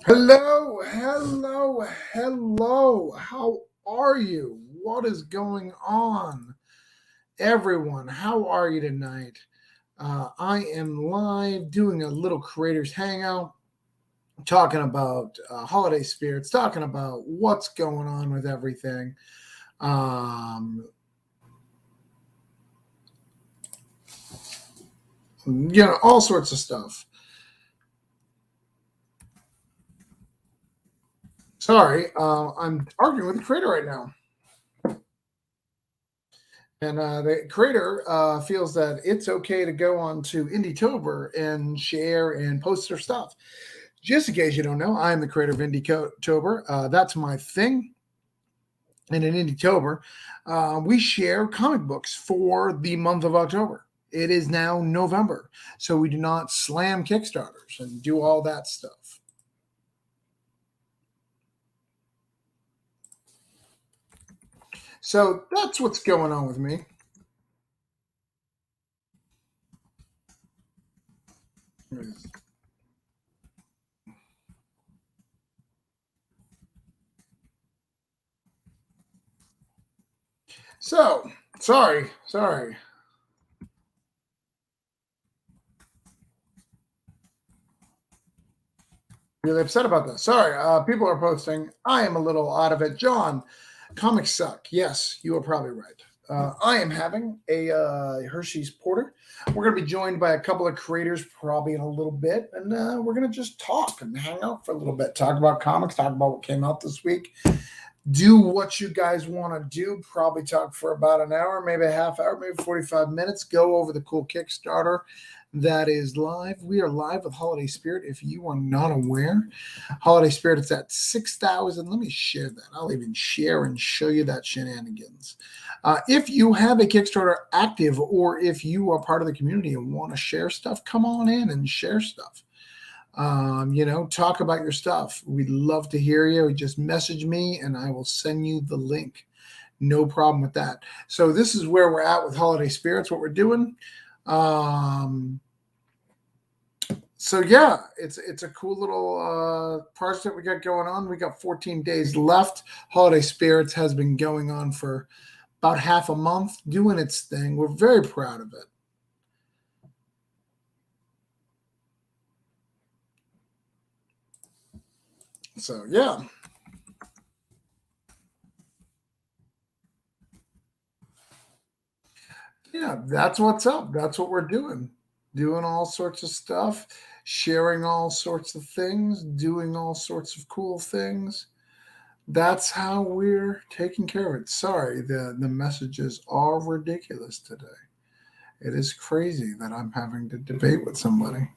Hello, hello, hello. How are you? What is going on, everyone? How are you tonight? I am live doing a little creators hangout, talking about holiday spirits, talking about what's going on with everything. Um, all sorts of stuff. Sorry, I'm arguing with the creator right now. And the creator feels that it's okay to go on to Indietober and share and post their stuff. Just in case you don't know, I'm the creator of Indietober. That's my thing. And in Indietober, we share comic books for the month of October. It is now November, so we do not slam Kickstarters and do all that stuff. So that's what's going on with me. So, sorry. Really upset about this. Sorry, people are posting. I am a little out of it. John, comics suck. Yes, you are probably right. I am having a Hershey's Porter. We're going to be joined by a couple of creators probably in a little bit, and we're going to just talk and hang out for a little bit, talk about comics, talk about what came out this week, do what you guys want to do. Probably talk for about an hour, maybe a half hour, maybe 45 minutes. Go over the cool Kickstarter that is live. We are live with Holiday Spirit. If you are not aware, Holiday Spirit is at 6,000. Let me share that. I'll even share and show you that shenanigans. If you have a Kickstarter active, or if you are part of the community and want to share stuff, come on in and share stuff. Talk about your stuff. We'd love to hear you. Just message me and I will send you the link. No problem with that. So this is where we're at with Holiday Spirits, what we're doing. So yeah, it's a cool little project we got going on. We got 14 days left. Holiday Spirits has been going on for about half a month, doing its thing. We're very proud of it. So yeah, that's what's up. That's what we're doing. Doing all sorts of stuff, sharing all sorts of things, doing all sorts of cool things. That's how we're taking care of it. Sorry, the messages are ridiculous today. It is crazy that I'm having to debate with somebody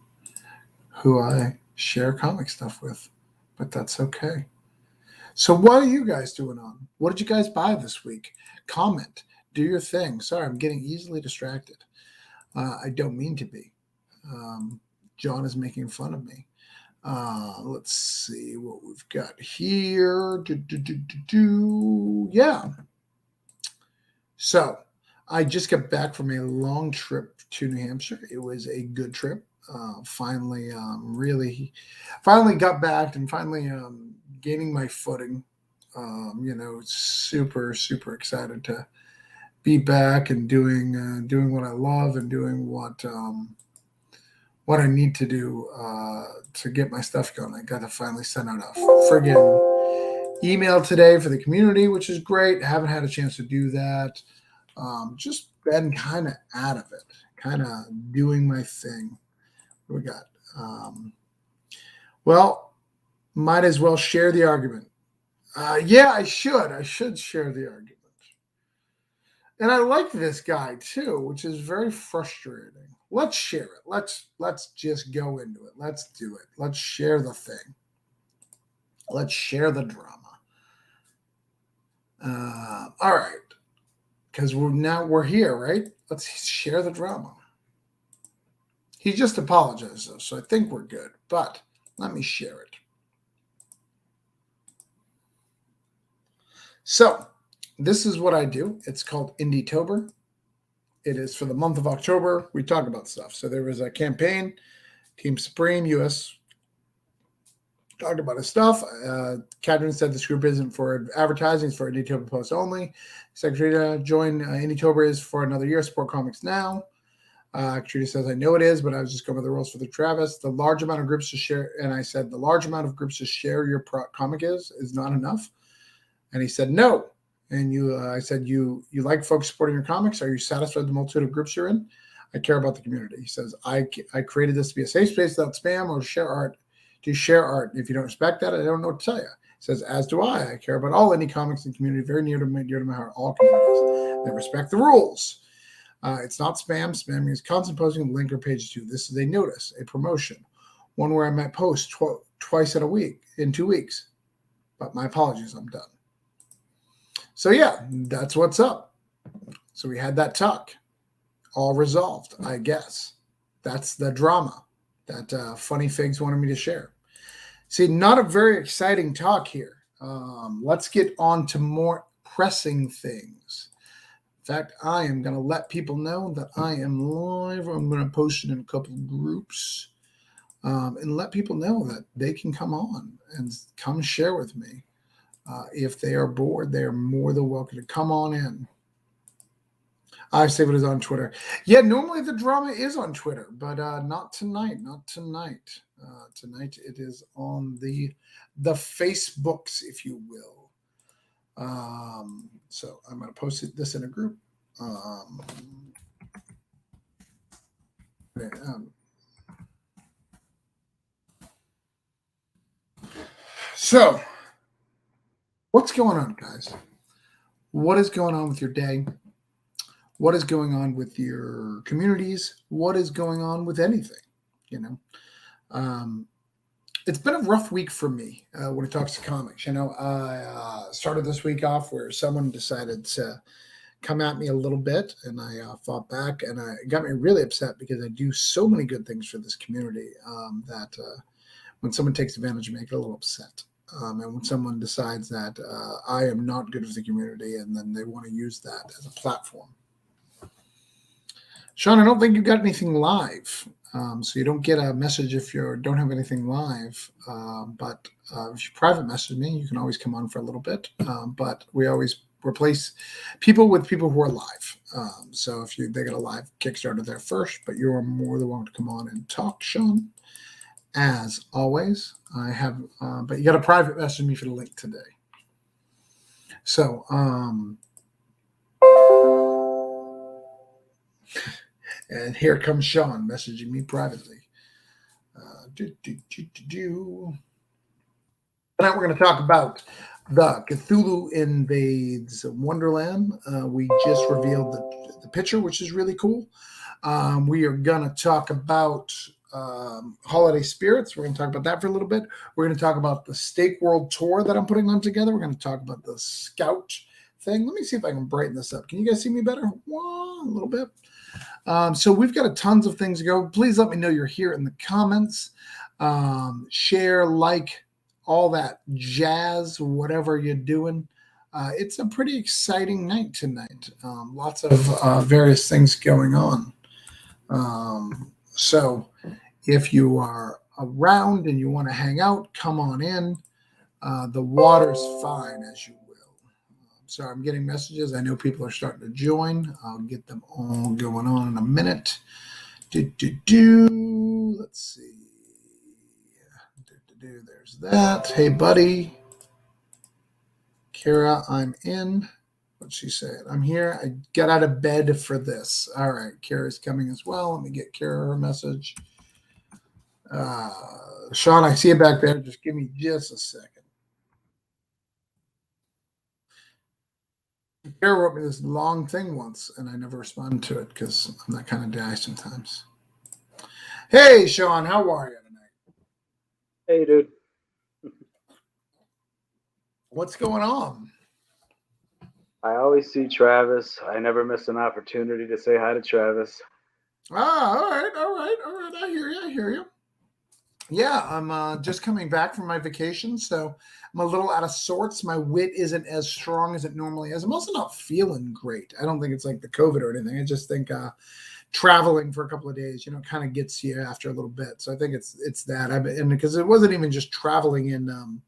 who I share comic stuff with, but that's okay. So, what are you guys doing on? What did you guys buy this week? Comment, do your thing. Sorry, I'm getting easily distracted. I don't mean to be. Um, John is making fun of me. Let's see what we've got here. Yeah. So I just got back from a long trip to New Hampshire. It was a good trip. Finally got back and finally gaining my footing. Super, super excited to be back and doing what I love and doing what I need to do to get my stuff going. I got to finally send out a friggin' email today for the community, which is great. Haven't had a chance to do that. Just been kind of out of it, kind of doing my thing. What we got? Well, might as well share the argument. Yeah, I should. I should share the argument. And I like this guy too, which is very frustrating. Let's share it. Let's just go into it. Let's do it. Let's share the thing. Let's share the drama. All right, because we're here, right? Let's share the drama. He just apologized though, so I think we're good. But let me share it. So this is what I do. It's called Indietober. It is for the month of October. We talk about stuff. So there was a campaign, Team Supreme, U.S. talked about his stuff. Catherine said this group isn't for advertising; it's for Indie posts only. Secretary join Indie is for another year. Support comics now. Katrina says, I know it is, but I was just going with the rules for the Travis. The large amount of groups to share, and I said, the large amount of groups to share your comic is not enough. And he said, no. And I said, you like folks supporting your comics? Are you satisfied with the multitude of groups you're in? I care about the community. He says, I created this to be a safe space without spam or share art. To share art. If you don't respect that, I don't know what to tell you. He says, as do I. I care about all indie comics and community, very dear to my heart, all communities. They respect the rules. It's not spam. Spam means constant posting of link or page to. This is a notice, a promotion, one where I might post twice in a week, in 2 weeks. But my apologies, I'm done. So yeah, that's what's up. So we had that talk, all resolved, I guess. That's the drama that Funny Figs wanted me to share. See, not a very exciting talk here. Let's get on to more pressing things. In fact, I am going to let people know that I am live. I'm going to post it in a couple of groups and let people know that they can come on and come share with me. If they are bored, they are more than welcome to come on in. I say it is on Twitter. Yeah, normally the drama is on Twitter, but not tonight. Not tonight. Tonight it is on the Facebooks, if you will. So I'm going to post this in a group. So what's going on, guys? What is going on with your day? What is going on with your communities? What is going on with anything? It's been a rough week for me when it talks to comics. I started this week off where someone decided to come at me a little bit, and I fought back, and it got me really upset because I do so many good things for this community that when someone takes advantage of me, I get a little upset. And when someone decides that I am not good for the community, and then they want to use that as a platform. Sean, I don't think you got anything live. So you don't get a message if you don't have anything live. But if you private message me, you can always come on for a little bit. But we always replace people with people who are live. So if they got a live Kickstarter there first, but you are more than welcome to come on and talk, Sean. As always, I have, but you got to private message me for the link today. So, and here comes Sean messaging me privately. Tonight we're going to talk about the Cthulhu Invades Wonderland. We just revealed the picture, which is really cool. We are going to talk about holiday spirits. We're going to talk about that for a little bit. We're going to talk about the Stake World Tour that I'm putting on together. We're going to talk about the Scout thing. Let me see if I can brighten this up. Can you guys see me better? Whoa, a little bit. So we've got tons of things to go. Please let me know you're here in the comments. Share, like, all that jazz, whatever you're doing. It's a pretty exciting night tonight. Lots of various things going on. So if you are around and you want to hang out, come on in. The water's fine, as you will. Sorry, I'm getting messages. I know people are starting to join. I'll get them all going on in a minute. Let's see. There's that. Hey, buddy. Kara, I'm in. What'd she say? I'm here. I got out of bed for this. All right. Kara's coming as well. Let me get Kara her message. Sean, I see you back there. Just give me just a second. Kara wrote me this long thing once, and I never responded to it because I'm that kind of guy sometimes. Hey, Sean, how are you tonight? Hey, dude. What's going on? I always see Travis. I never miss an opportunity to say hi to Travis. All right. I hear you. Yeah, I'm just coming back from my vacation, so I'm a little out of sorts. My wit isn't as strong as it normally is. I'm also not feeling great. I don't think it's like the COVID or anything. I just think traveling for a couple of days, kind of gets you after a little bit. So I think it's that. And because it wasn't even just traveling in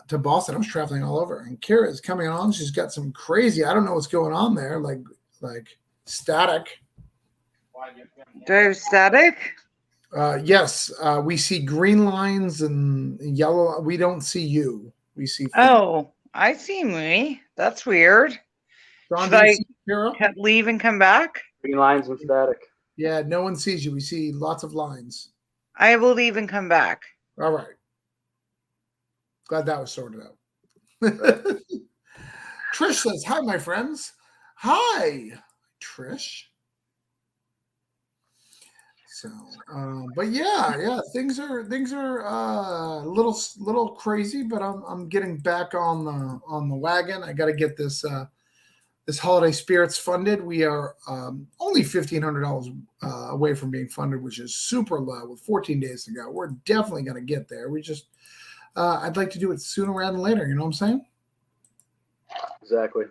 to Boston, I was traveling all over. And Kira is coming on. She's got some crazy. I don't know what's going on there, like static. Do I have static? Yes, we see green lines and yellow. We don't see you. We see. Oh, I see me. That's weird. John, Should I see Kira? leave and come back? Green lines and static. Yeah, no one sees you. We see lots of lines. I will leave and come back. All right. Glad that was sorted out. Trish says, "Hi, my friends." Hi, Trish. So, but yeah, things are a little crazy, but I'm getting back on the wagon. I got to get this holiday spirits funded. We are only $1,500 away from being funded, which is super low with 14 days to go. We're definitely going to get there. We just I'd like to do it sooner rather than later. You know what I'm saying? Exactly.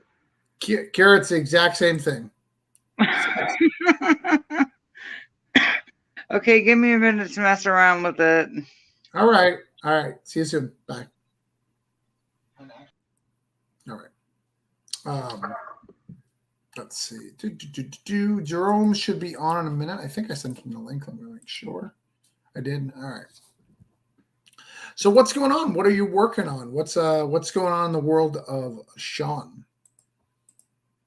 Carrot's the exact same thing. Okay, give me a minute to mess around with it. All right. See you soon. Bye. All right. Let's see. Jerome should be on in a minute. I think I sent him the link. Let me make sure. I did. All right. So what's going on? What are you working on? What's going on in the world of Sean?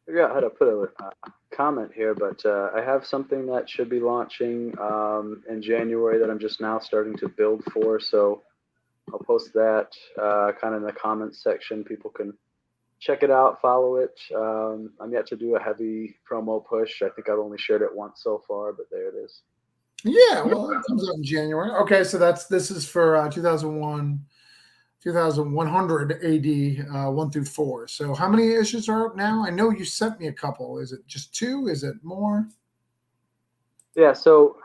I forgot how to put a comment here, but I have something that should be launching in January that I'm just now starting to build for. So I'll post that kind of in the comments section. People can check it out, follow it. I'm yet to do a heavy promo push. I think I've only shared it once so far, but there it is. Yeah, well, it comes out in January. Okay, so this is for 2100 AD 1 through 4. So how many issues are out now? I know you sent me a couple. Is it just 2? Is it more? Yeah, so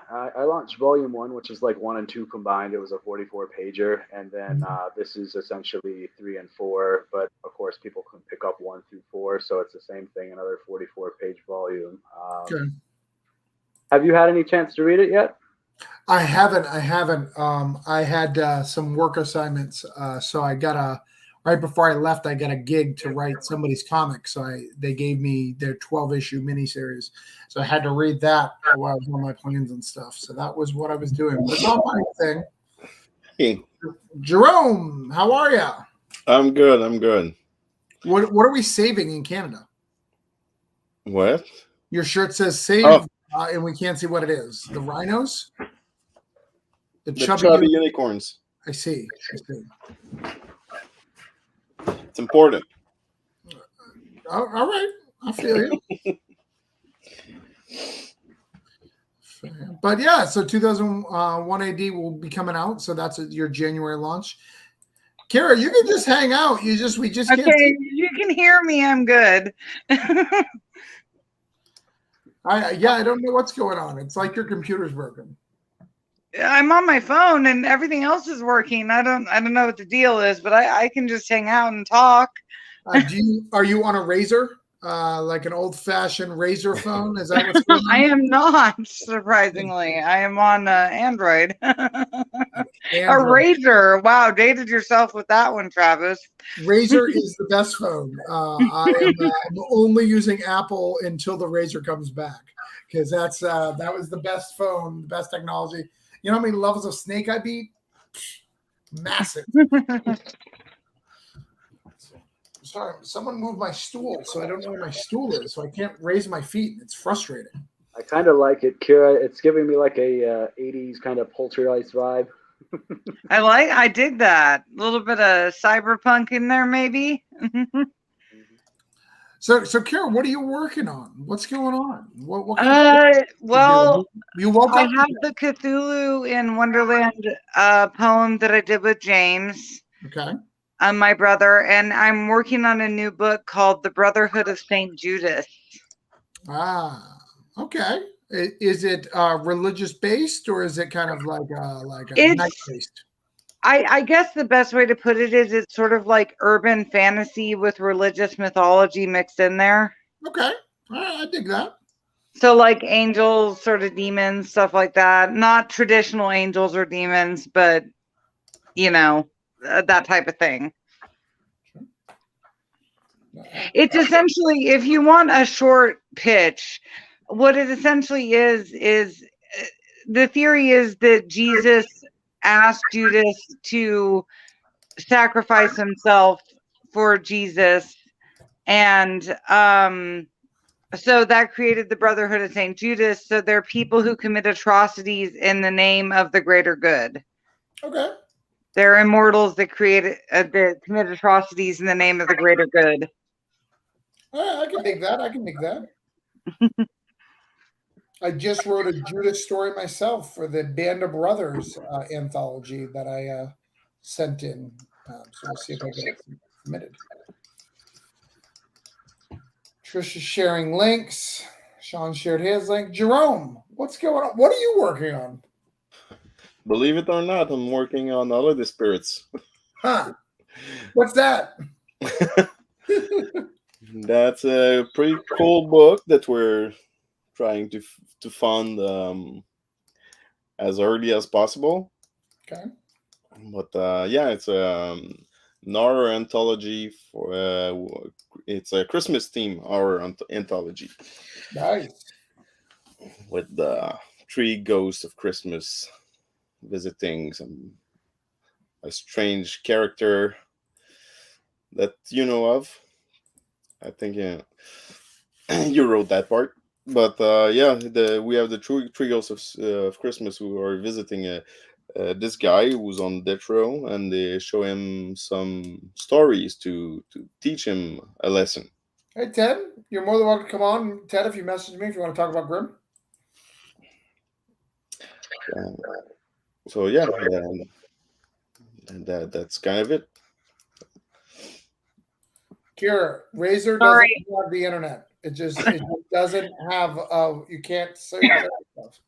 I launched volume 1, which is like 1 and 2 combined. It was a 44 pager, and then this is essentially 3 and 4. But of course, people can pick up 1 through 4, so it's the same thing. Another 44-page volume. Okay. Have you had any chance to read it yet? I haven't. I had some work assignments, so I got right before I left. I got a gig to write somebody's comic, so they gave me their 12-issue miniseries. So I had to read that while I was on my planes and stuff. So that was what I was doing. But it's all my thing. Hey, Jerome, how are you? I'm good. What are we saving in Canada? What? Your shirt says "save," and we can't see what it is. The rhinos. The chubby unicorns. I see. It's important. All right. I feel you. But yeah, so 2001 AD will be coming out. So that's your January launch. Kara, you can just hang out. We just Okay, can't see. you can hear me. I'm good. I don't know what's going on. It's like your computer's broken. I'm on my phone and everything else is working. I don't know what the deal is, but I can just hang out and talk. Are you on a Razor? Like an old-fashioned Razor phone? Is that what's going on? I am not, surprisingly. I am on Android. A Razor. Wow, dated yourself with that one, Travis. Razor is the best phone. I'm only using Apple until the Razor comes back, because that was the best phone, the best technology. You know how many levels of Snake I beat? Massive. Sorry, someone moved my stool, so I don't know where my stool is, so I can't raise my feet. It's frustrating. I kind of like it, Kira. It's giving me like a 80s kind of poltergeist vibe. I dig that. A little bit of cyberpunk in there, maybe. So Kara, what are you working on? What's going on? What well, you woke up. I have the Cthulhu in Wonderland poem that I did with James. Okay. My brother, and I'm working on a new book called The Brotherhood of St. Judas. Okay. Is it religious based, or is it kind of like a night based? I guess the best way to put it is it's sort of like urban fantasy with religious mythology mixed in there. Okay. All right, I dig that. So like angels, sort of demons, stuff like that. Not traditional angels or demons, but you know, that type of thing. It's essentially, if you want a short pitch, what it essentially is the theory is that Jesus asked Judas to sacrifice himself for Jesus, and so that created the Brotherhood of Saint Judas. So they're people who commit atrocities in the name of the greater good. Okay. They're immortals that that commit atrocities in the name of the greater good. I can dig that. I can dig that. I just wrote a Judas story myself for the Band of Brothers anthology that I sent in. So we'll see if I get it submitted. Trish is sharing links. Sean shared his link. Jerome, what's going on? What are you working on? Believe it or not, I'm working on Holiday Spirits. Huh? What's that? That's a pretty cool book that we're trying to fund as early as possible. Okay. But yeah, it's an horror anthology for it's a Christmas theme horror anthology. Nice. With the 3 ghosts of Christmas visiting a strange character that you know of. I think you wrote that part. But yeah, we have the three ghosts of Christmas who are visiting this guy who's on death row, and they show him some stories to teach him a lesson. Hey, Ted, you're more than welcome to come on. Ted, if you message me, if you want to talk about Grimm. So yeah, that's kind of it. Kira, Razor doesn't have the internet. It just doesn't have. You can't say stuff.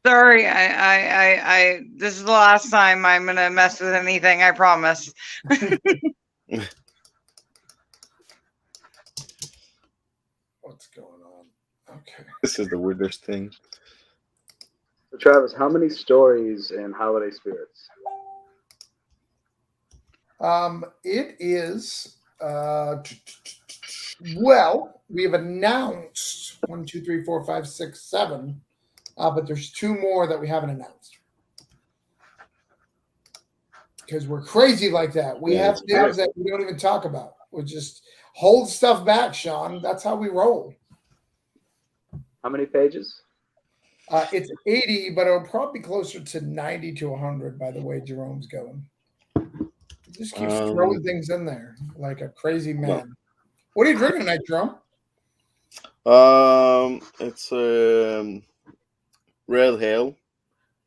Sorry, I this is the last time I'm gonna mess with anything. I promise. What's going on? Okay. This is the weirdest thing. So Travis, how many stories in Holiday Spirits? It is. Well, we have announced 1, 2, 3, 4, 5, 6, 7, but there's 2 more that we haven't announced because we're crazy like that. We have things that we don't even talk about. We just hold stuff back, Sean. That's how we roll. How many pages? It's 80, but it'll probably be closer to 90 to 100 by the way Jerome's going. He just keeps throwing things in there like a crazy man. No. What are you drinking tonight, Jerome? It's Red Ale.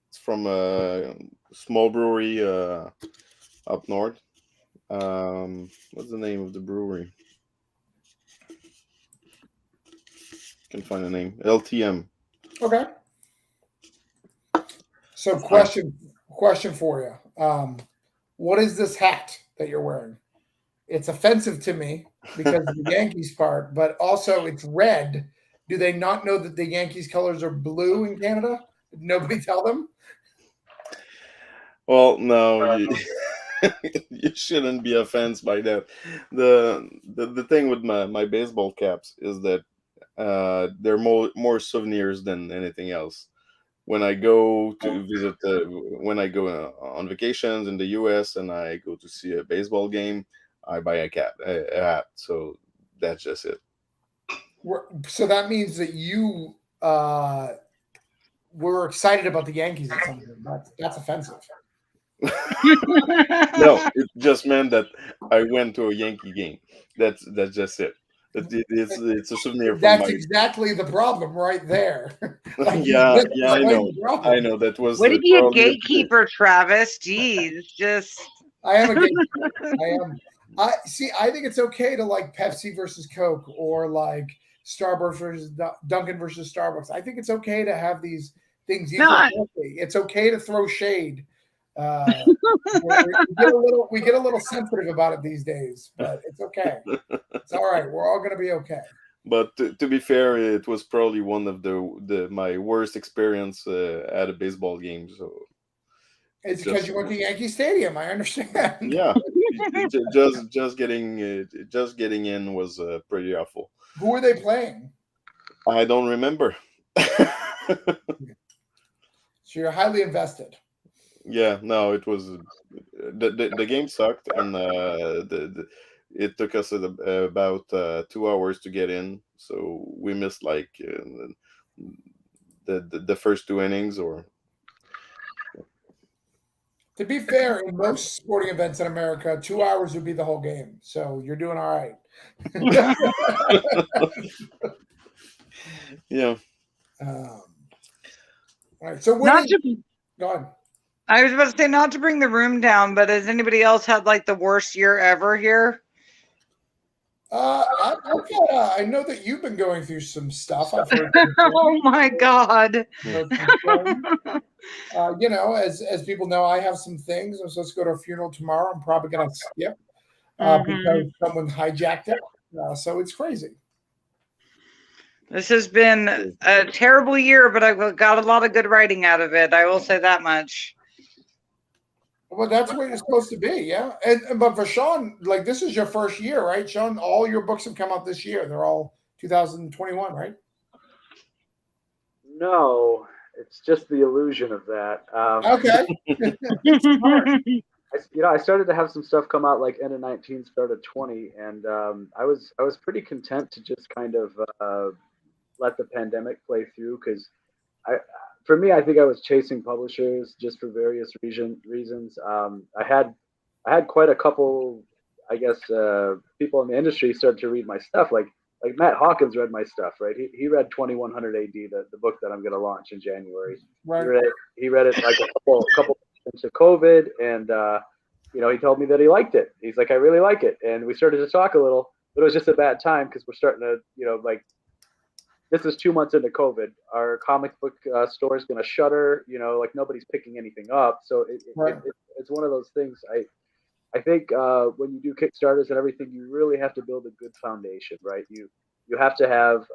It's from a small brewery up north. What's the name of the brewery? Can find the name. LTM. Okay. So question for you. What is this hat that you're wearing? It's offensive to me because of the Yankees part, but also it's red. Do they not know that the Yankees colors are blue in Canada? Did nobody tell them? Well, no, you shouldn't be offended by that. The thing with my baseball caps is that they're more souvenirs than anything else. When I go to visit, when I go on vacations in the U.S. and I go to see a baseball game, I buy a hat. So that's just it. So that means that you were excited about the Yankees or something. That's offensive. No, it just meant that I went to a Yankee game. That's just it. It's a souvenir. That's exactly the problem right there. Like yeah, I know. That was. What if you a gatekeeper, Travis? Jeez, just. I am a gatekeeper. I am. I think it's okay to like Pepsi versus Coke or like Starbucks versus Dunkin' versus Starbucks. I think it's okay to have these things. It's okay to throw shade. We get a little sensitive about it these days, but it's okay. It's all right. We're all going to be okay. But to be fair, it was probably one of my worst experience at a baseball game. So It's because just you went to Yankee Stadium. I understand. yeah, just getting in was pretty awful. Who are they playing? I don't remember. So you're highly invested. Yeah, no, it was the game sucked, and it took us about 2 hours to get in, so we missed like the first two innings, or To be fair, in most sporting events in America, 2 hours would be the whole game. So you're doing all right. yeah. All right. So Not winning. to, Go on. I was about to say not to bring the room down, but has anybody else had like the worst year ever here? I know that you've been going through some stuff. I've heard. Oh my God. As people know, I have some things. I'm supposed to go to a funeral tomorrow. I'm probably going to skip because someone hijacked it. So it's crazy. This has been a terrible year, but I've got a lot of good writing out of it. I will say that much. Well, that's what it's supposed to be, yeah. But for Sean, like this is your first year, right, Sean? All your books have come out this year. They're all 2021, right? No, it's just the illusion of that. Okay. I started to have some stuff come out like end of 19, start of 20, and I was pretty content to just kind of let the pandemic play through because for me, I think I was chasing publishers just for various reasons. I had quite a couple, I guess, people in the industry started to read my stuff. Like Matt Hawkins read my stuff, right? He read 2100 AD, the book that I'm going to launch in January. Right. He read it like a couple into COVID, and he told me that he liked it. He's like, I really like it, and we started to talk a little. But it was just a bad time because we're starting to, this is 2 months into COVID. Our comic book store is going to shutter. Like nobody's picking anything up. So it's one of those things. I think when you do Kickstarters and everything, you really have to build a good foundation, right? You have to have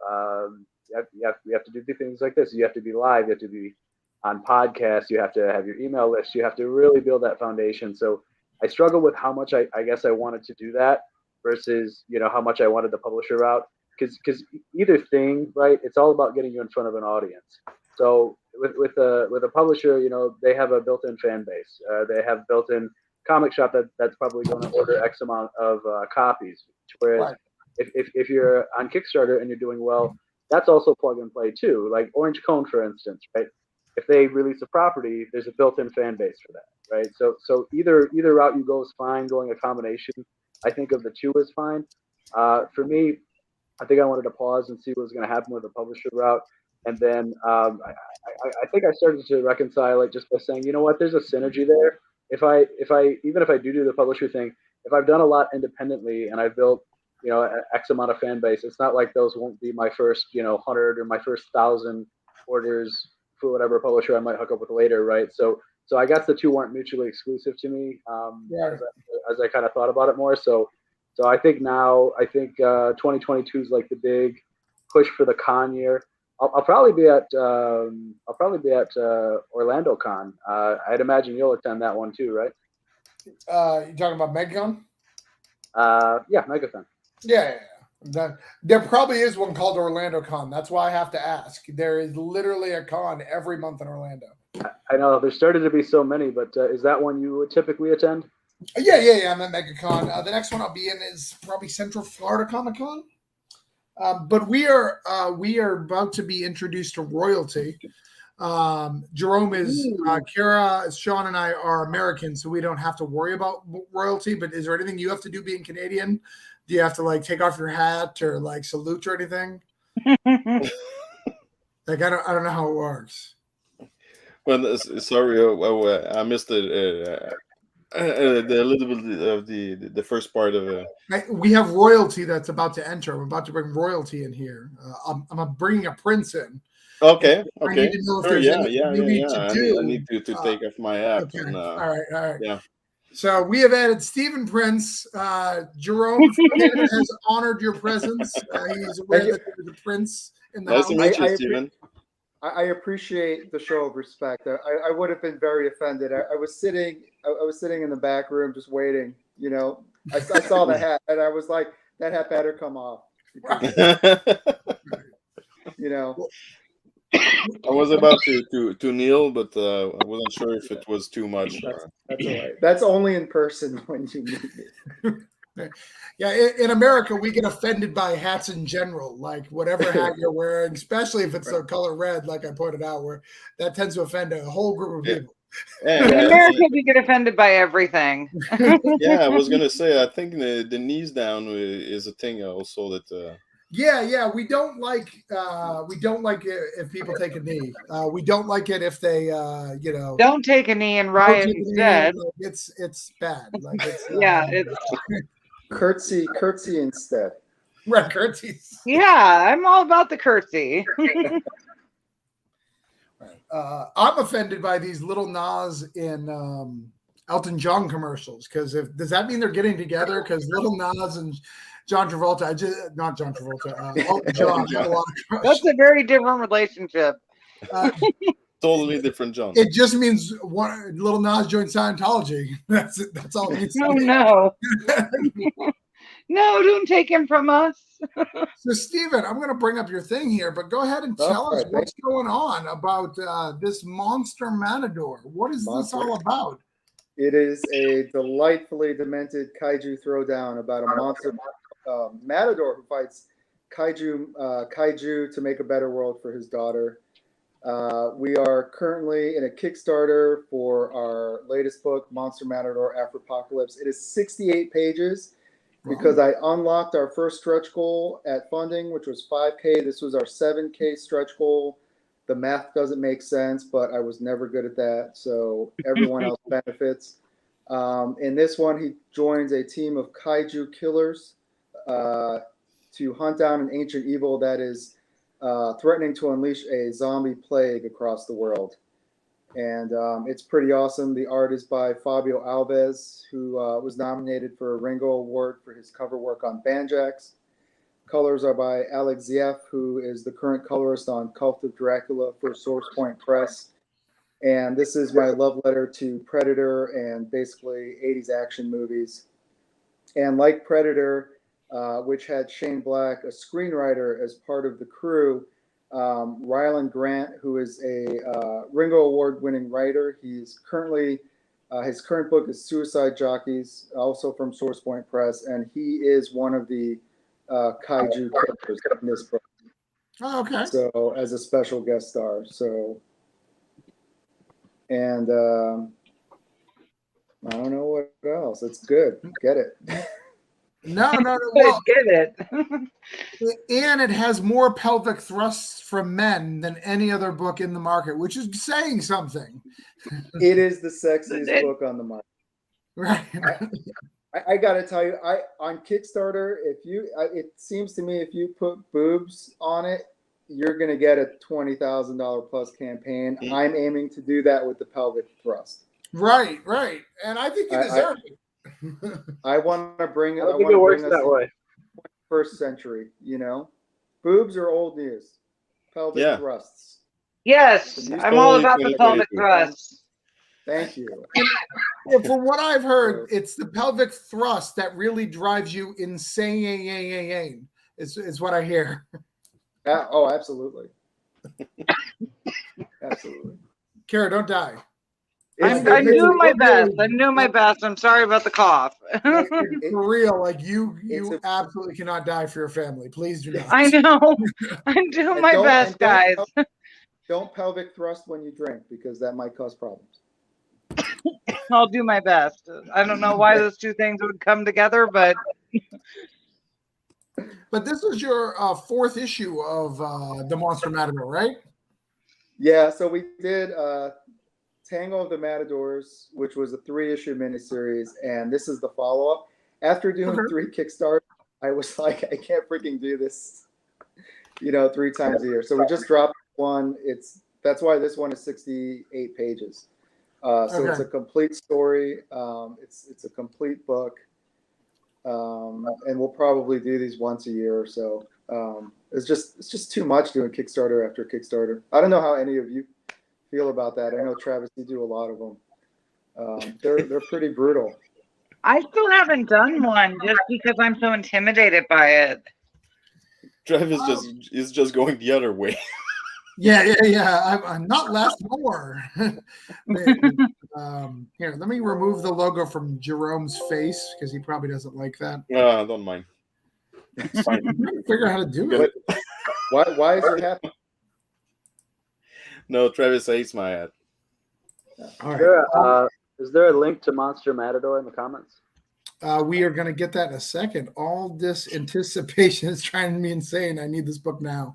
you have to do things like this. You have to be live. You have to be on podcasts. You have to have your email list. You have to really build that foundation. So I struggle with how much I guess I wanted to do that versus how much I wanted the publisher route. Because either thing, right? It's all about getting you in front of an audience. So with a publisher, they have a built-in fan base. They have built-in comic shop that's probably going to order X amount of copies. Whereas if you're on Kickstarter and you're doing well, that's also plug and play too. Like Orange Cone, for instance, right? If they release a property, there's a built-in fan base for that, right? So either route you go is fine. Going a combination, I think of the two is fine. For me, I think I wanted to pause and see what was going to happen with the publisher route. And then I think I started to reconcile it just by saying, you know what, there's a synergy there. Even if I do the publisher thing, if I've done a lot independently and I've built, X amount of fan base, it's not like those won't be my first, 100 or my first 1,000 orders for whatever publisher I might hook up with later, right? So I guess the two weren't mutually exclusive to me as I kind of thought about it more. So I think 2022 is like the big push for the con year. I'll probably be at Orlando Con. I'd imagine you'll attend that one too, right? You talking about MegaCon? Yeah, MegaCon. Yeah. There probably is one called Orlando Con. That's why I have to ask. There is literally a con every month in Orlando. I know there's started to be so many, but is that one you would typically attend? Yeah. I'm at MegaCon. The next one I'll be in is probably Central Florida Comic Con. But we are about to be introduced to royalty. Jerome is Kara, Sean, and I are American, so we don't have to worry about royalty. But is there anything you have to do being Canadian? Do you have to like take off your hat or like salute or anything? Like I don't know how it works. Well, sorry, I missed it. The little bit of the first part of it. We have royalty that's about to enter. I'm about to bring royalty in here. I'm bringing a prince in. Okay. I need to know if there's anything you need to do. I need to take off my hat. Okay. And, all right. Yeah. So we have added Stephen Prince. Jerome from Canada has honored your presence. He's aware that there's a prince in the Nice house. to meet you, Stephen. I appreciate the show of respect. I would have been very offended. I was sitting in the back room just waiting. You know, I saw the hat and I was like, that hat better come off. Because, you know, I was about to kneel, but I wasn't sure if it was too much. that's all right. That's only in person when you meet me. Yeah, in America, we get offended by hats in general. Like whatever hat you're wearing, especially if it's the color red, like I pointed out, where that tends to offend a whole group of people. Yeah, In America, we get offended by everything. yeah, I was gonna say. I think the knees down is a thing also that. Yeah, we don't like if people take a knee. We don't like it if they Don't take a knee and don't riot take a knee. instead. Like, it's bad. Like it's Yeah, it's Curtsy instead. red curtsies. yeah. I'm all about the curtsy. I'm offended by these little Nas in Elton John commercials because does that mean they're getting together? Because little Nas and John Travolta, not John Travolta, Elton John have a lot of crush. That's a very different relationship. Totally different John. It just means one little Nas joined Scientology. That's it. That's all it means. No, no. No, don't take him from us. So, Stephen, I'm going to bring up your thing here, but go ahead and tell us what's going on about this Monster Matador. What is this all about? It is a delightfully demented kaiju throwdown about a monster matador who fights kaiju to make a better world for his daughter. We are currently in a Kickstarter for our latest book, Monster Matador Afropocalypse. It is 68 pages because I unlocked our first stretch goal at funding, which was 5K. This was our 7K stretch goal. The math doesn't make sense, but I was never good at that, so everyone else benefits. In this one, he joins a team of kaiju killers to hunt down an ancient evil that is threatening to unleash a zombie plague across the world. And it's pretty awesome. The art is by Fabio Alves, who was nominated for a Ringo Award for his cover work on Banjax. Colors are by Alex Zieff, who is the current colorist on Cult of Dracula for Source Point Press. And this is my love letter to Predator and basically 80s action movies. And like Predator, which had Shane Black, a screenwriter, as part of the crew, Ryland Grant, who is a Ringo Award-winning writer. He's currently, his current book is Suicide Jockeys, also from Source Point Press, and he is one of the kaiju characters in this book. Oh, okay. So as a special guest star. So, and I don't know what else. It's good. Get it. No. Well, Get it. and it has more pelvic thrusts from men than any other book in the market, which is saying something. It is the sexiest book on the market. Right. I got to tell you, on Kickstarter, it seems to me if you put boobs on it, you're going to get a $20,000 plus campaign. I'm aiming to do that with the pelvic thrust. Right. And I think you deserve it. I want to bring. I think it works that way. First century, you know, boobs are old news. Pelvic thrusts. Yes, I'm all about the pelvic thrust. Thank you. And from what I've heard, it's the pelvic thrust that really drives you insane. Is what I hear. Oh, absolutely. Absolutely. Kara, don't die. I'm doing my best. I'm doing my best. I'm sorry about the cough. For real, like you absolutely cannot die for your family. Please do not. I know. I'm doing my best, guys. Don't pelvic thrust when you drink because that might cause problems. I'll do my best. I don't know why those two things would come together, but this is your fourth issue of the Monster Matador, right? Yeah. So we did Tango of the Matadors, which was a 3-issue miniseries, and this is the follow-up. After doing 3 Kickstarter, I was like, I can't freaking do this, 3 times a year. So we just dropped one. That's why this one is 68 pages. So it's Okay. a complete story. It's a complete book, and we'll probably do these once a year or so. It's just too much doing Kickstarter after Kickstarter. I don't know how any of you feel about that. I know Travis, you do a lot of them. They're pretty brutal. I still haven't done one just because I'm so intimidated by it. Travis is just going the other way. Yeah. I'm not less more. Here, let me remove the logo from Jerome's face because he probably doesn't like that. Don't mind. It's fine. I'm trying to figure out how to do Get it. it. Why is it happening? No, Travis hates my hat. All right. Is there a link to Monster Matador in the comments? We are going to get that in a second. All this anticipation is driving me insane. I need this book now.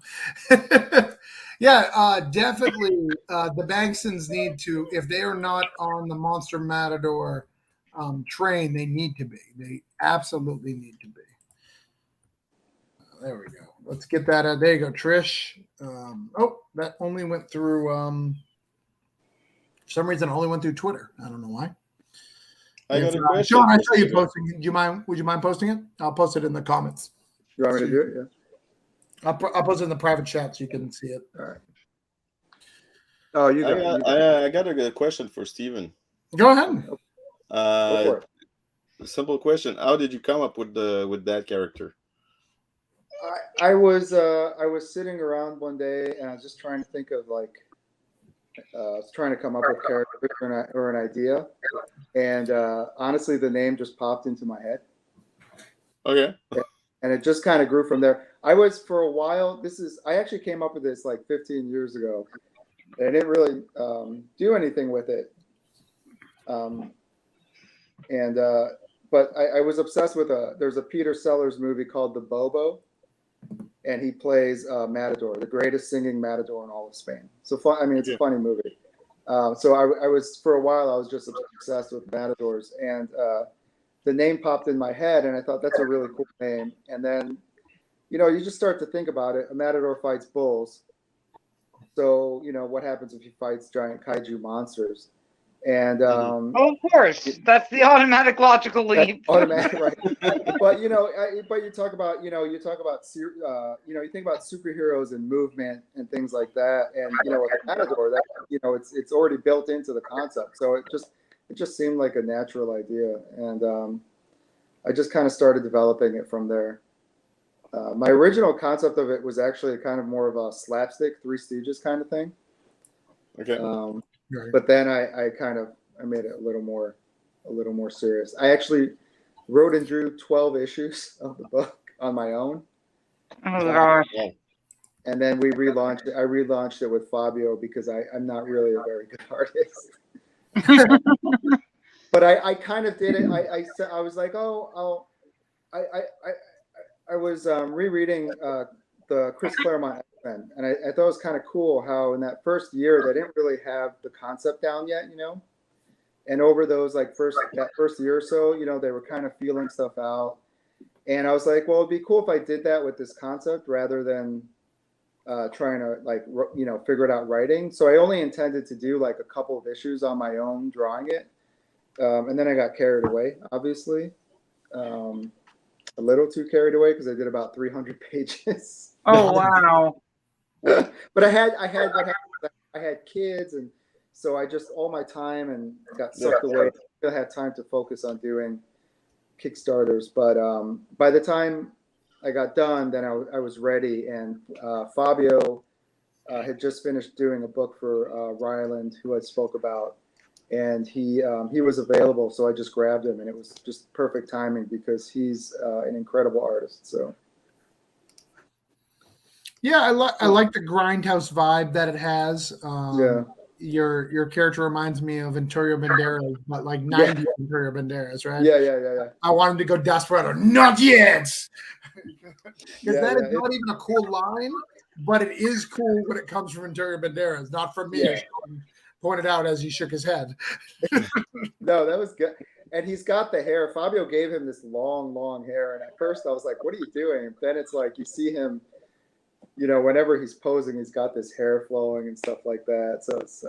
Yeah, definitely. The Banksons need to, if they are not on the Monster Matador train, they need to be. They absolutely need to be. There we go. Let's get that out. There you go, Trish. That only went through. For some reason, it only went through Twitter. I don't know why. I got a question. John, I saw you posting. Do you mind? Would you mind posting it? I'll post it in the comments. You want me to do it? Yeah. I'll post it in the private chat so you can see it. All right. Oh, you got it. I got a question for Steven. Go ahead. Go for it. A simple question: how did you come up with that character? I was sitting around one day and I was just trying to think of trying to come up with character or an idea, and honestly, the name just popped into my head. Okay. And it just kind of grew from there. I was for a while. I actually came up with this like 15 years ago, and I didn't really do anything with it. But I was obsessed with there's a Peter Sellers movie called The Bobo, and he plays Matador, the greatest singing matador in all of Spain. So fun. I mean, it's a funny movie. So I was for a while. I was just obsessed with matadors, and the name popped in my head, and I thought that's a really cool name. And then, you just start to think about it. A matador fights bulls. So what happens if he fights giant kaiju monsters? And of course, that's the automatic logical leap. Automatic, right? But but you talk about you think about superheroes and movement and things like that, and with Matador, that it's already built into the concept. So it just seemed like a natural idea, and I just kind of started developing it from there. My original concept of it was actually kind of more of a slapstick Three Stooges kind of thing. Okay. Right. But then I made it a little more serious. I actually wrote and drew 12 issues of the book on my own. Oh gosh. And then we relaunched it. I relaunched it with Fabio because I'm not really a very good artist. But I kind of did it. I was like, I was rereading the Chris Claremont X-Men, and I thought it was kind of cool how in that first year they didn't really have the concept down yet, and over those that first year or so, they were kind of feeling stuff out, and I was like, well, it'd be cool if I did that with this concept rather than trying to figure it out writing. So I only intended to do like a couple of issues on my own drawing it, and then I got carried away, obviously. A little too carried away because I did about 300 pages. Oh wow! But I had kids, and so I just all my time and got sucked away. I still had time to focus on doing Kickstarters, but by the time I got done, then I was ready. And Fabio had just finished doing a book for Ryland, who I spoke about. And he was available, so I just grabbed him, and it was just perfect timing because he's an incredible artist. So, yeah, I like the grindhouse vibe that it has. Yeah. Your character reminds me of Antonio Banderas, but like 90s Antonio Banderas, right? Yeah. I want him to go desperado. Not yet, because that is Yeah. not even a cool line, but it is cool when it comes from Antonio Banderas, not from me. Yeah. Pointed out as he shook his head. No, that was good. And he's got the hair. Fabio gave him this long hair. And at first I was like, what are you doing? And then it's like you see him, whenever he's posing, he's got this hair flowing and stuff like that. So it's,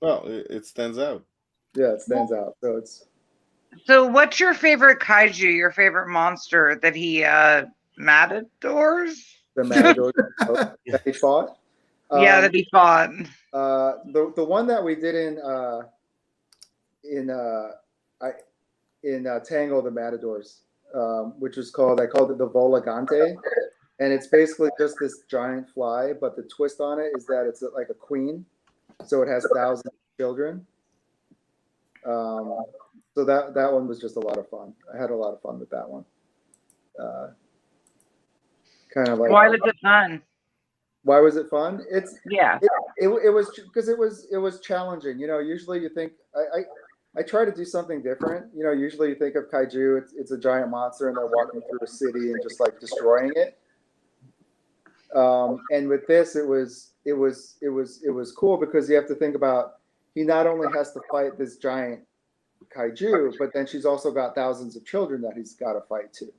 Well, it stands out. Yeah, it stands out. So it's So, what's your favorite kaiju? Your favorite monster that he matadors? the Matador that he fought. Yeah, that he fought. The one that we did in Tango the Matadors, which was called, I called it the Volagante, and it's basically just this giant fly, but the twist on it is that it's like a queen, so it has thousands of children. So that one was just a lot of fun. I had a lot of fun with that one. Kind of like, Why was it fun? why was it fun? Yeah. It was because it was challenging. You know, usually you think I try to do something different. You know, usually you think of kaiju, it's a giant monster and they're walking through a city and just like destroying it. And with this, it was cool because you have to think about, he not only has to fight this giant kaiju, but then she's also got thousands of children that he's got to fight too.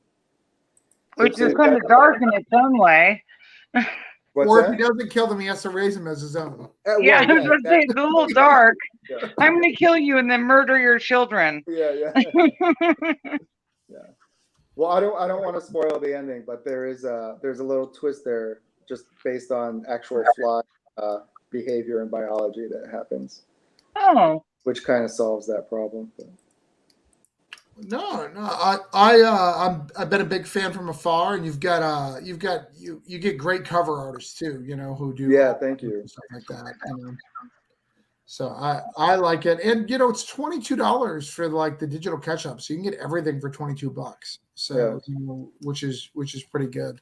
Which is kind of dark in its own way. What's Or that? if he doesn't kill them, he has to raise them as his own. Yeah, I was going to say, it's a little dark. Yeah. I'm going to kill you and then murder your children. Yeah. Well, I don't want to spoil the ending, but there's a little twist there, just based on actual fly behavior and biology that happens, Oh. which kind of solves that problem. No. I've been a big fan from afar, and you get great cover artists too. You know, who do Thank you. stuff like that. You know? So I like it, and you know, it's $22 for like the digital catch up, so you can get everything for $22. So you know, which is pretty good.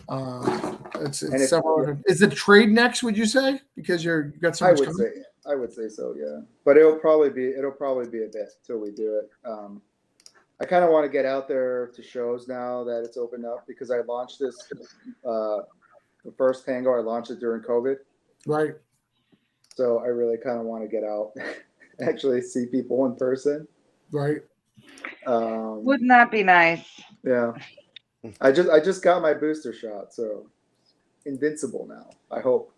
It's several. Is it trade next? Would you say, because you've got so much? I would say so, yeah. But it'll probably be a bit till we do it. I kind of want to get out there to shows now that it's opened up, because I launched this the first Tango. I launched it during COVID, Right. so I really kind of want to get out, actually see people in person. Right. Wouldn't that be nice? Yeah. I just got my booster shot, so invincible now, I hope.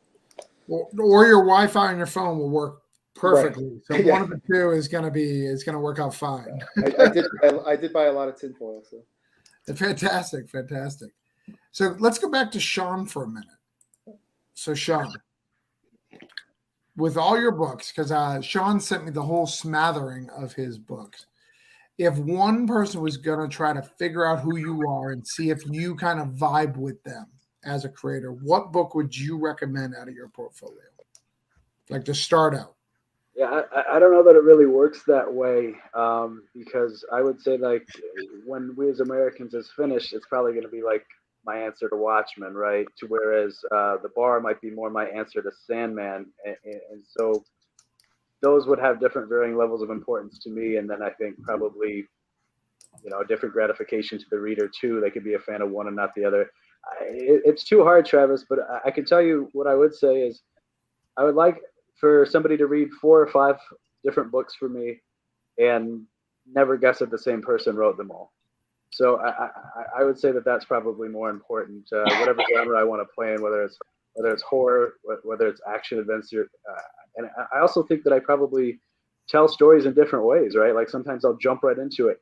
Or your Wi-Fi on your phone will work perfectly. Right. So one of the two is gonna work out fine. I did buy a lot of tinfoil, so. Fantastic. So let's go back to Sean for a minute. So Sean, with all your books, because Sean sent me the whole smattering of his books. If one person was going to try to figure out who you are and see if you kind of vibe with them as a creator, what book would you recommend out of your portfolio? Like to start out. Yeah, I don't know that it really works that way, because I would say, like, when We as Americans is finished, it's probably going to be like my answer to Watchmen, right? To whereas The Bar might be more my answer to Sandman, and so those would have different varying levels of importance to me, and then I think probably, you know, different gratification to the reader too. They could be a fan of one and not the other. It's too hard, Travis, but I can tell you what I would say is I would like for somebody to read 4 or 5 different books for me and never guess that the same person wrote them all. So I would say that that's probably more important. Whatever genre I want to play in, whether it's horror, whether it's action adventure, and I also think that I probably tell stories in different ways, right? Like sometimes I'll jump right into it.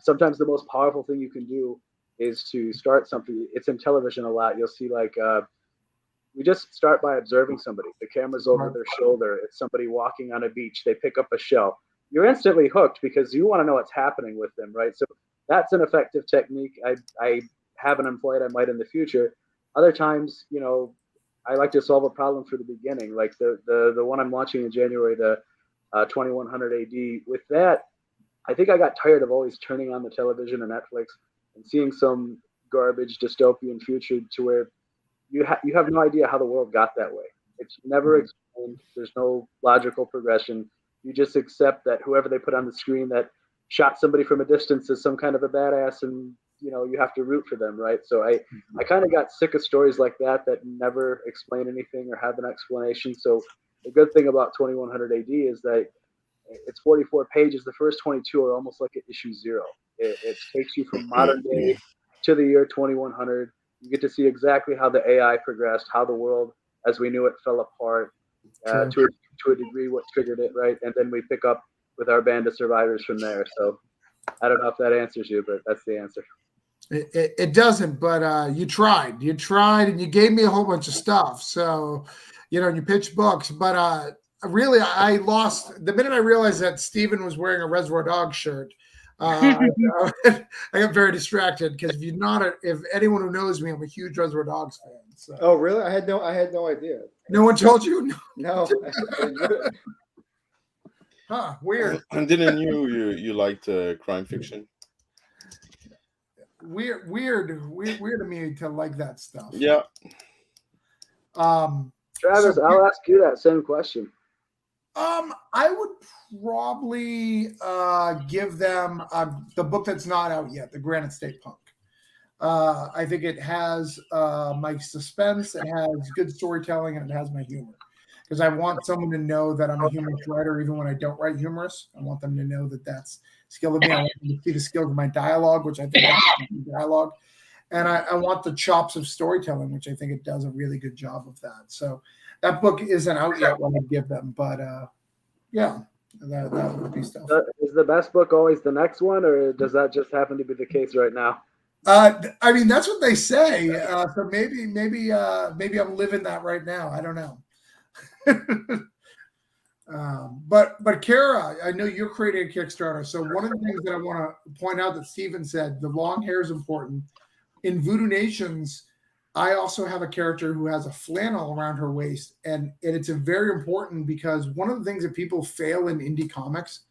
Sometimes the most powerful thing you can do is to start something. It's in television a lot. You'll see like we just start by observing somebody. The camera's over their shoulder. It's somebody walking on a beach. They pick up a shell. You're instantly hooked because you want to know what's happening with them, right? So that's an effective technique. I haven't employed. I might in the future. Other times, you know, I like to solve a problem for the beginning, like the one I'm launching in January, the 2100 AD. With that, I think I got tired of always turning on the television or Netflix and seeing some garbage dystopian future to where you have no idea how the world got that way. It's never explained. There's no logical progression. You just accept that whoever they put on the screen that shot somebody from a distance is some kind of a badass, and you know you have to root for them, right? So I kind of got sick of stories like that never explain anything or have an explanation. So the good thing about 2100 AD is that it's 44 pages. The first 22 are almost like an issue 0. It takes you from modern day to the year 2100. You get to see exactly how the AI progressed, how the world as we knew it fell apart, to a degree what triggered it, right? And then we pick up with our band of survivors from there. So I don't know if that answers you, but that's the answer. It doesn't, but you tried, and you gave me a whole bunch of stuff. So, and you pitched books, but really, I lost the minute I realized that Steven was wearing a Reservoir Dogs shirt. I got very distracted because if anyone who knows me, I'm a huge Reservoir Dogs fan. So. Oh, really? I had no idea. No one told you? No. Huh? Weird. And didn't you liked crime fiction? Weird of me to like that stuff. Yeah. Travis, I'll ask you that same question. I would probably give them the book that's not out yet, The Granite State Punk. I think it has my suspense, it has good storytelling, and it has my humor. Because I want someone to know that I'm a humorous writer, even when I don't write humorous. I want them to know that that's skill of me. I want them to see the skill of my dialogue, which I think is dialogue. And I want the chops of storytelling, which I think it does a really good job of that. So that book isn't out yet when I give them, but yeah, that would be stuff. Is the best book always the next one, or does that just happen to be the case right now? I mean, that's what they say. So maybe I'm living that right now. I don't know. But Kara, I know you're creating a Kickstarter. So one of the things that I want to point out that Steven said, the long hair is important. In Voodoo Nations, I also have a character who has a flannel around her waist, and it's a very important because one of the things that people fail in indie comics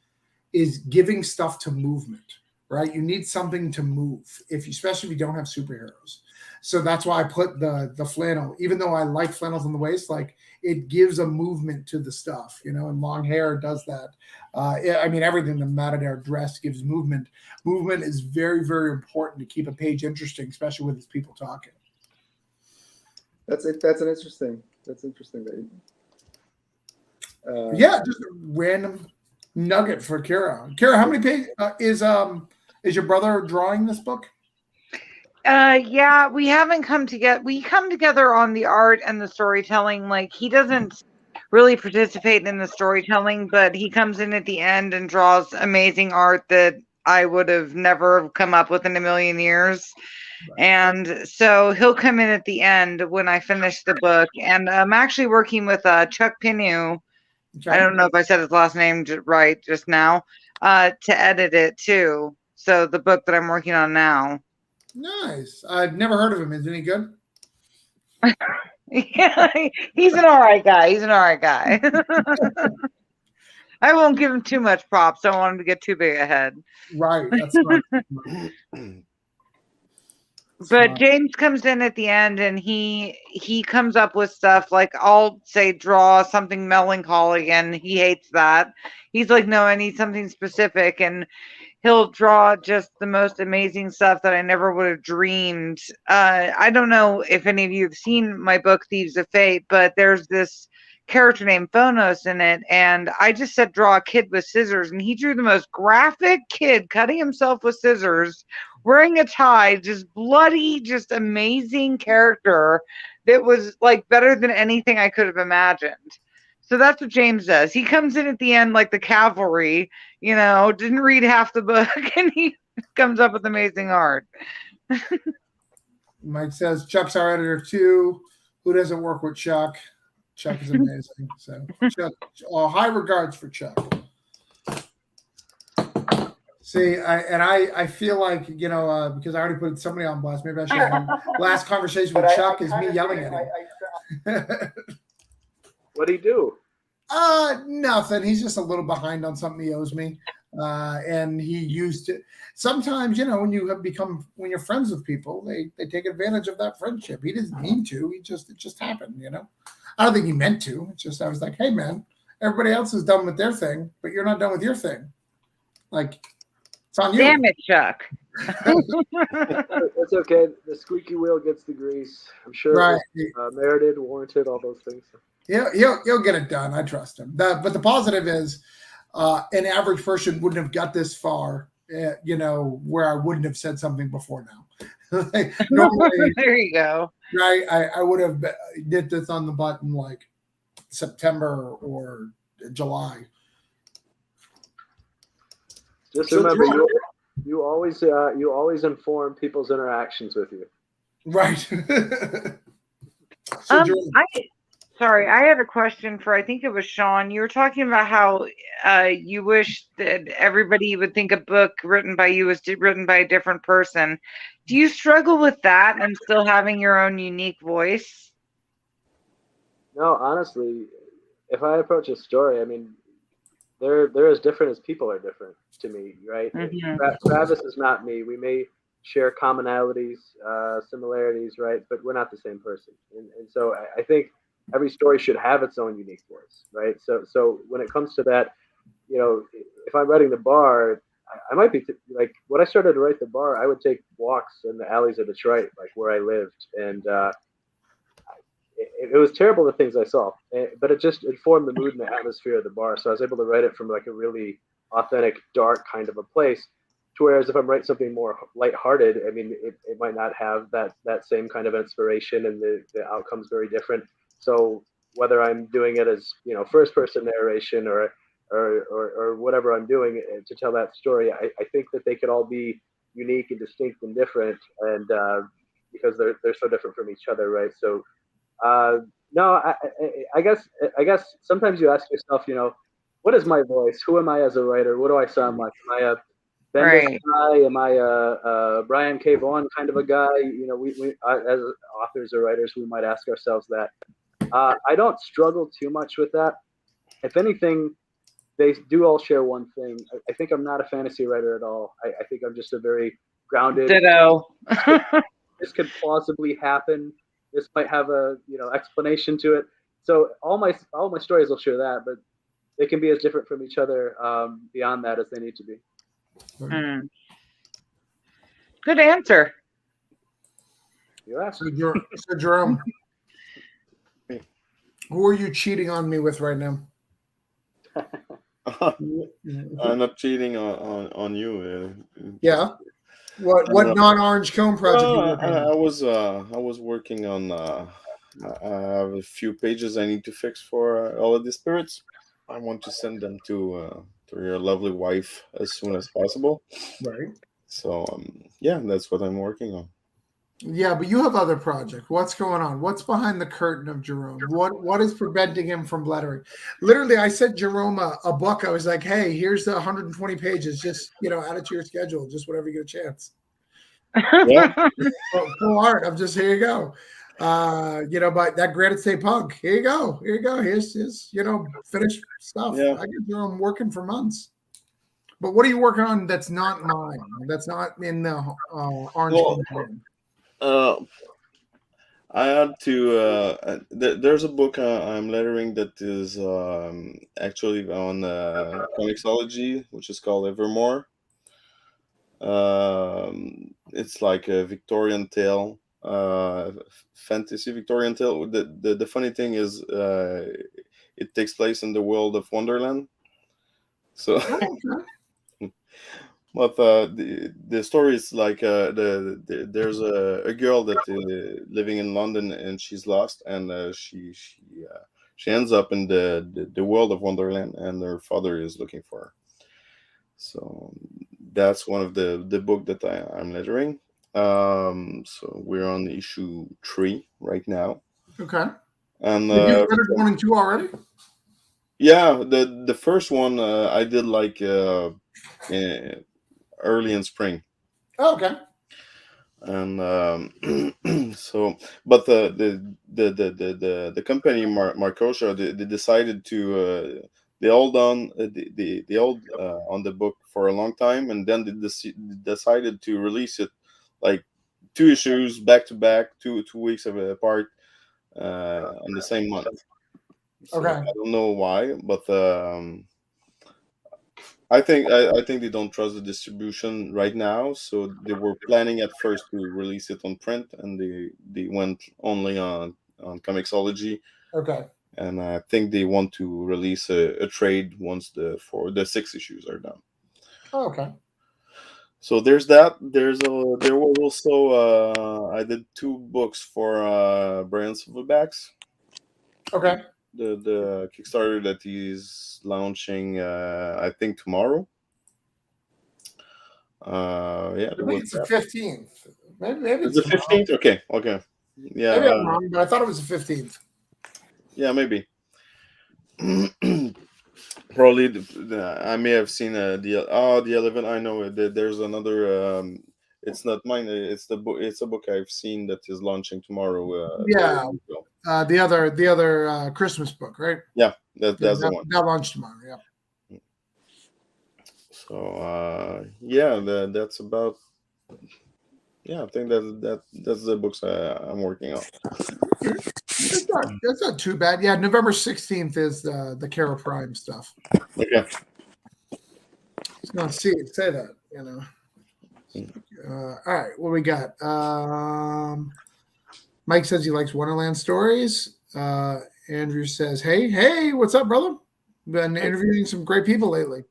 is giving stuff to movement, right? You need something to move, especially if you don't have superheroes. So that's why I put the flannel, even though I like flannels on the waist, like it gives a movement to the stuff, and long hair does that. I mean, everything, the Matador dress gives movement. Movement is very, very important to keep a page interesting, especially with people talking. That's interesting. Yeah, just a random nugget for Kara. Kara, how many pages is your brother drawing this book? Yeah, we haven't come together. We come together on the art and the storytelling. Like, he doesn't really participate in the storytelling, but he comes in at the end and draws amazing art that I would have never come up with in a million years. Right. And so he'll come in at the end when I finish the book. And I'm actually working with Chuck Pinu. Okay. I don't know if I said his last name right just now, to edit it too. So the book that I'm working on now. Nice. I've never heard of him. Is he any good? Yeah, he's an all right guy. I won't give him too much props. I don't want him to get too big ahead. Right. That's right. But James comes in at the end and he comes up with stuff like, I'll say draw something melancholy, and he hates that. He's like, no, I need something specific, and he'll draw just the most amazing stuff that I never would have dreamed. I don't know if any of you have seen my book, Thieves of Fate, but there's this character named Phonos in it, and I just said draw a kid with scissors, and he drew the most graphic kid cutting himself with scissors, wearing a tie, just bloody, just amazing character that was like better than anything I could have imagined. So that's what James does. He comes in at the end like the cavalry, didn't read half the book, and he comes up with amazing art. Mike says, Chuck's our editor too. Who doesn't work with Chuck? Chuck is amazing. So Chuck, high regards for Chuck. See, I feel like, because I already put somebody on blast, maybe I should. Last conversation with Chuck is me yelling at him. What'd he do? Nothing. He's just a little behind on something he owes me. And he used it. Sometimes, when you're friends with people, they take advantage of that friendship. He didn't mean to. It just happened, I don't think he meant to. It's just, I was like, hey man, everybody else is done with their thing, but you're not done with your thing. Like, it's on you. Damn it, Chuck. That's okay. The squeaky wheel gets the grease. I'm sure right. Merited, warranted, all those things. Yeah, he'll get it done. I trust him. But the positive is, an average person wouldn't have got this far, where I wouldn't have said something before now. Like, normally, there you go. Right, I would have hit this on the button like September or July. Just So remember, Jerome- you always inform people's interactions with you. Right. So Jerome, Sorry, I had a question for, I think it was Sean. You were talking about how you wish that everybody would think a book written by you was written by a different person. Do you struggle with that and still having your own unique voice? No, honestly, if I approach a story, I mean, they're as different as people are different to me, right? Mhm. Travis is not me. We may share commonalities, similarities, right? But we're not the same person. And so I think every story should have its own unique voice, right? So when it comes to that, if I'm writing the bar, I might be like when I started to write the bar, I would take walks in the alleys of Detroit, like where I lived, and it was terrible the things I saw, but it just informed the mood and the atmosphere of the bar. So I was able to write it from like a really authentic, dark kind of a place. To whereas if I'm writing something more lighthearted, I mean, it might not have that same kind of inspiration, and the outcome's very different. So whether I'm doing it as first person narration or whatever I'm doing to tell that story, I think that they could all be unique and distinct and different, and because they're so different from each other, right? So uh, no, I guess sometimes you ask yourself, what is my voice? Who am I as a writer? What do I sound like? Am I a Bendis Right. guy? Am I a Brian K. Vaughan kind of a guy? We as authors or writers, we might ask ourselves that. I don't struggle too much with that. If anything, they do all share one thing. I think I'm not a fantasy writer at all. I think I'm just a very grounded. Ditto. This could plausibly happen. This might have a explanation to it. So all my stories will share that, but they can be as different from each other beyond that as they need to be. Mm. Good answer. You asked. so Jerome, who are you cheating on me with right now? I'm not cheating on you. Yeah. What non-orange cone project are you working on? I was working on. I have a few pages I need to fix for all of the spirits. I want to send them to your lovely wife as soon as possible. Right. So yeah, that's what I'm working on. Yeah, but you have other projects. What's going on? What's behind the curtain of Jerome? What is preventing him from lettering? Literally, I sent Jerome a book. I was like, hey, here's the 120 pages. Just add it to your schedule. Just whenever you get a chance. Yeah. Full art. I'm just here you go. But that Granite State Punk. Here you go. Here's finished stuff. Yeah. I get Jerome working for months. But what are you working on that's not mine? That's not in the orange. Well, I had to. There's a book I'm lettering that is actually on Comixology, which is called Evermore. It's like a Victorian tale, fantasy Victorian tale. The funny thing is, it takes place in the world of Wonderland. So, but the story is like there's a girl that living in London, and she's lost, and she ends up in the world of Wonderland, and her father is looking for her. So that's one of the book that I'm lettering. So we're on issue 3 right now. Okay. And Did you lettered 1 and 2 already? yeah, the first one I did like early in spring. Oh, okay. And so, but the company Marcosha, they decided to they hold on they hold on the book for a long time, and then they decided to release it like 2 issues back to back, 2 weeks apart on the same month. So Okay. I don't know why, but I think they don't trust the distribution right now, so they were planning at first to release it on print, and they went only on Comixology. Okay. And I think they want to release a trade once the 6 issues are done. Oh, okay. So there's that. There was also I did 2 books for Brian Silverbacks. Okay. the Kickstarter that he's launching. I think tomorrow. Yeah, I think it's the 15th. Maybe it's it's the 15th. Okay, okay. Yeah, maybe I'm wrong, but I thought it was the 15th. yeah, maybe. Probably I may have seen the 11. I know there's another. It's not mine. It's the book. It's a book I've seen that is launching tomorrow. Yeah, the other Christmas book, right? Yeah, that's the that, one. that launched tomorrow. Yeah. So yeah, that's about. Yeah, I think that's the books I'm working on. That's not too bad. Yeah, November 16th is the Kara Prime stuff. Okay. It's not say that, you know. All right, what we got? Mike says he likes Wonderland stories. Andrew says, hey, what's up, brother? Been interviewing some great people lately.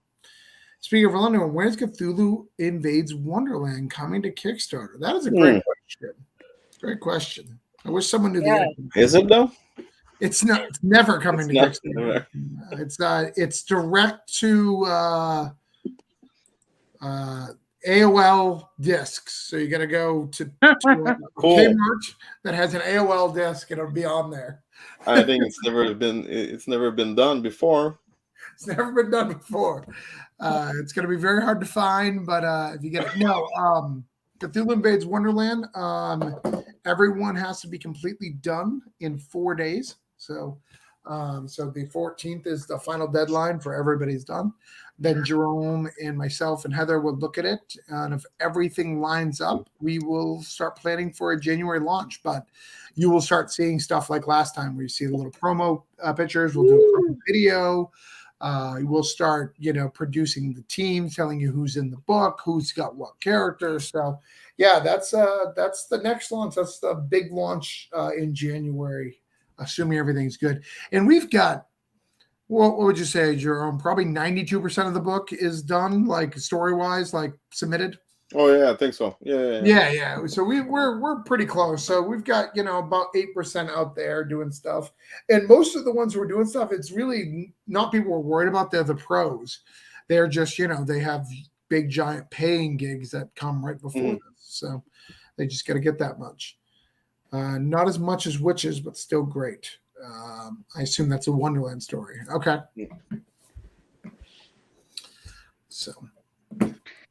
Speaking of London, when's Cthulhu Invades Wonderland coming to Kickstarter? That is a great question. Great question. I wish someone knew the answer. Is it though? It's not. It's never coming to Kickstarter. It's direct to AOL discs. So you got to go to Cool. Kmart that has an AOL disc, and it'll be on there. I think it's never been done before. It's never been done before. It's going to be very hard to find, but if you get it, no. Cthulhu Invades Wonderland. Everyone has to be completely done in 4 days. So the 14th is the final deadline for everybody's done. Then Jerome and myself and Heather will look at it, and if everything lines up, we will start planning for a January launch. But you will start seeing stuff like last time, where you see the little promo pictures. We'll do a promo video. We'll start, producing the team, telling you who's in the book, who's got what characters. So, yeah, that's the next launch. That's the big launch in January, assuming everything's good. And we've got, what would you say, Jerome? Probably 92% of the book is done, like story-wise, like submitted. Oh yeah, I think so. Yeah. So we're pretty close. So we've got about 8% out there doing stuff, and most of the ones who are doing stuff, it's really not people we're worried about. They're the pros. They're just they have big giant paying gigs that come right before this, so they just got to get that much. Not as much as Witches, but still great. I assume that's a Wonderland story. Okay. So.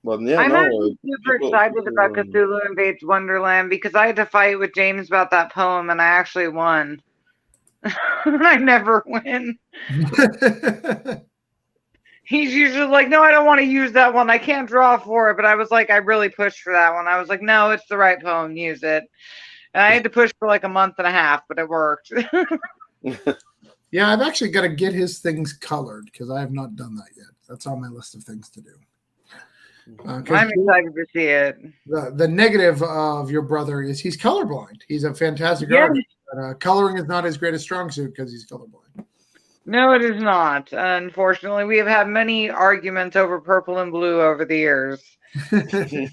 Well, yeah, I'm actually super excited about Cthulhu Invades Wonderland because I had to fight with James about that poem and I actually won. I never win. He's usually like, no, I don't want to use that one. I can't draw for it. But I was like, I really pushed for that one. I was like, no, it's the right poem. Use it. And I had to push for like a month and a half, but it worked. Yeah, I've actually got to get his things colored because I have not done that yet. That's on my list of things to do. I'm excited to see it. The negative of your brother is he's colorblind. He's a fantastic artist, but coloring is not his greatest strong suit because he's colorblind. No, it is not. Unfortunately, we have had many arguments over purple and blue over the years. And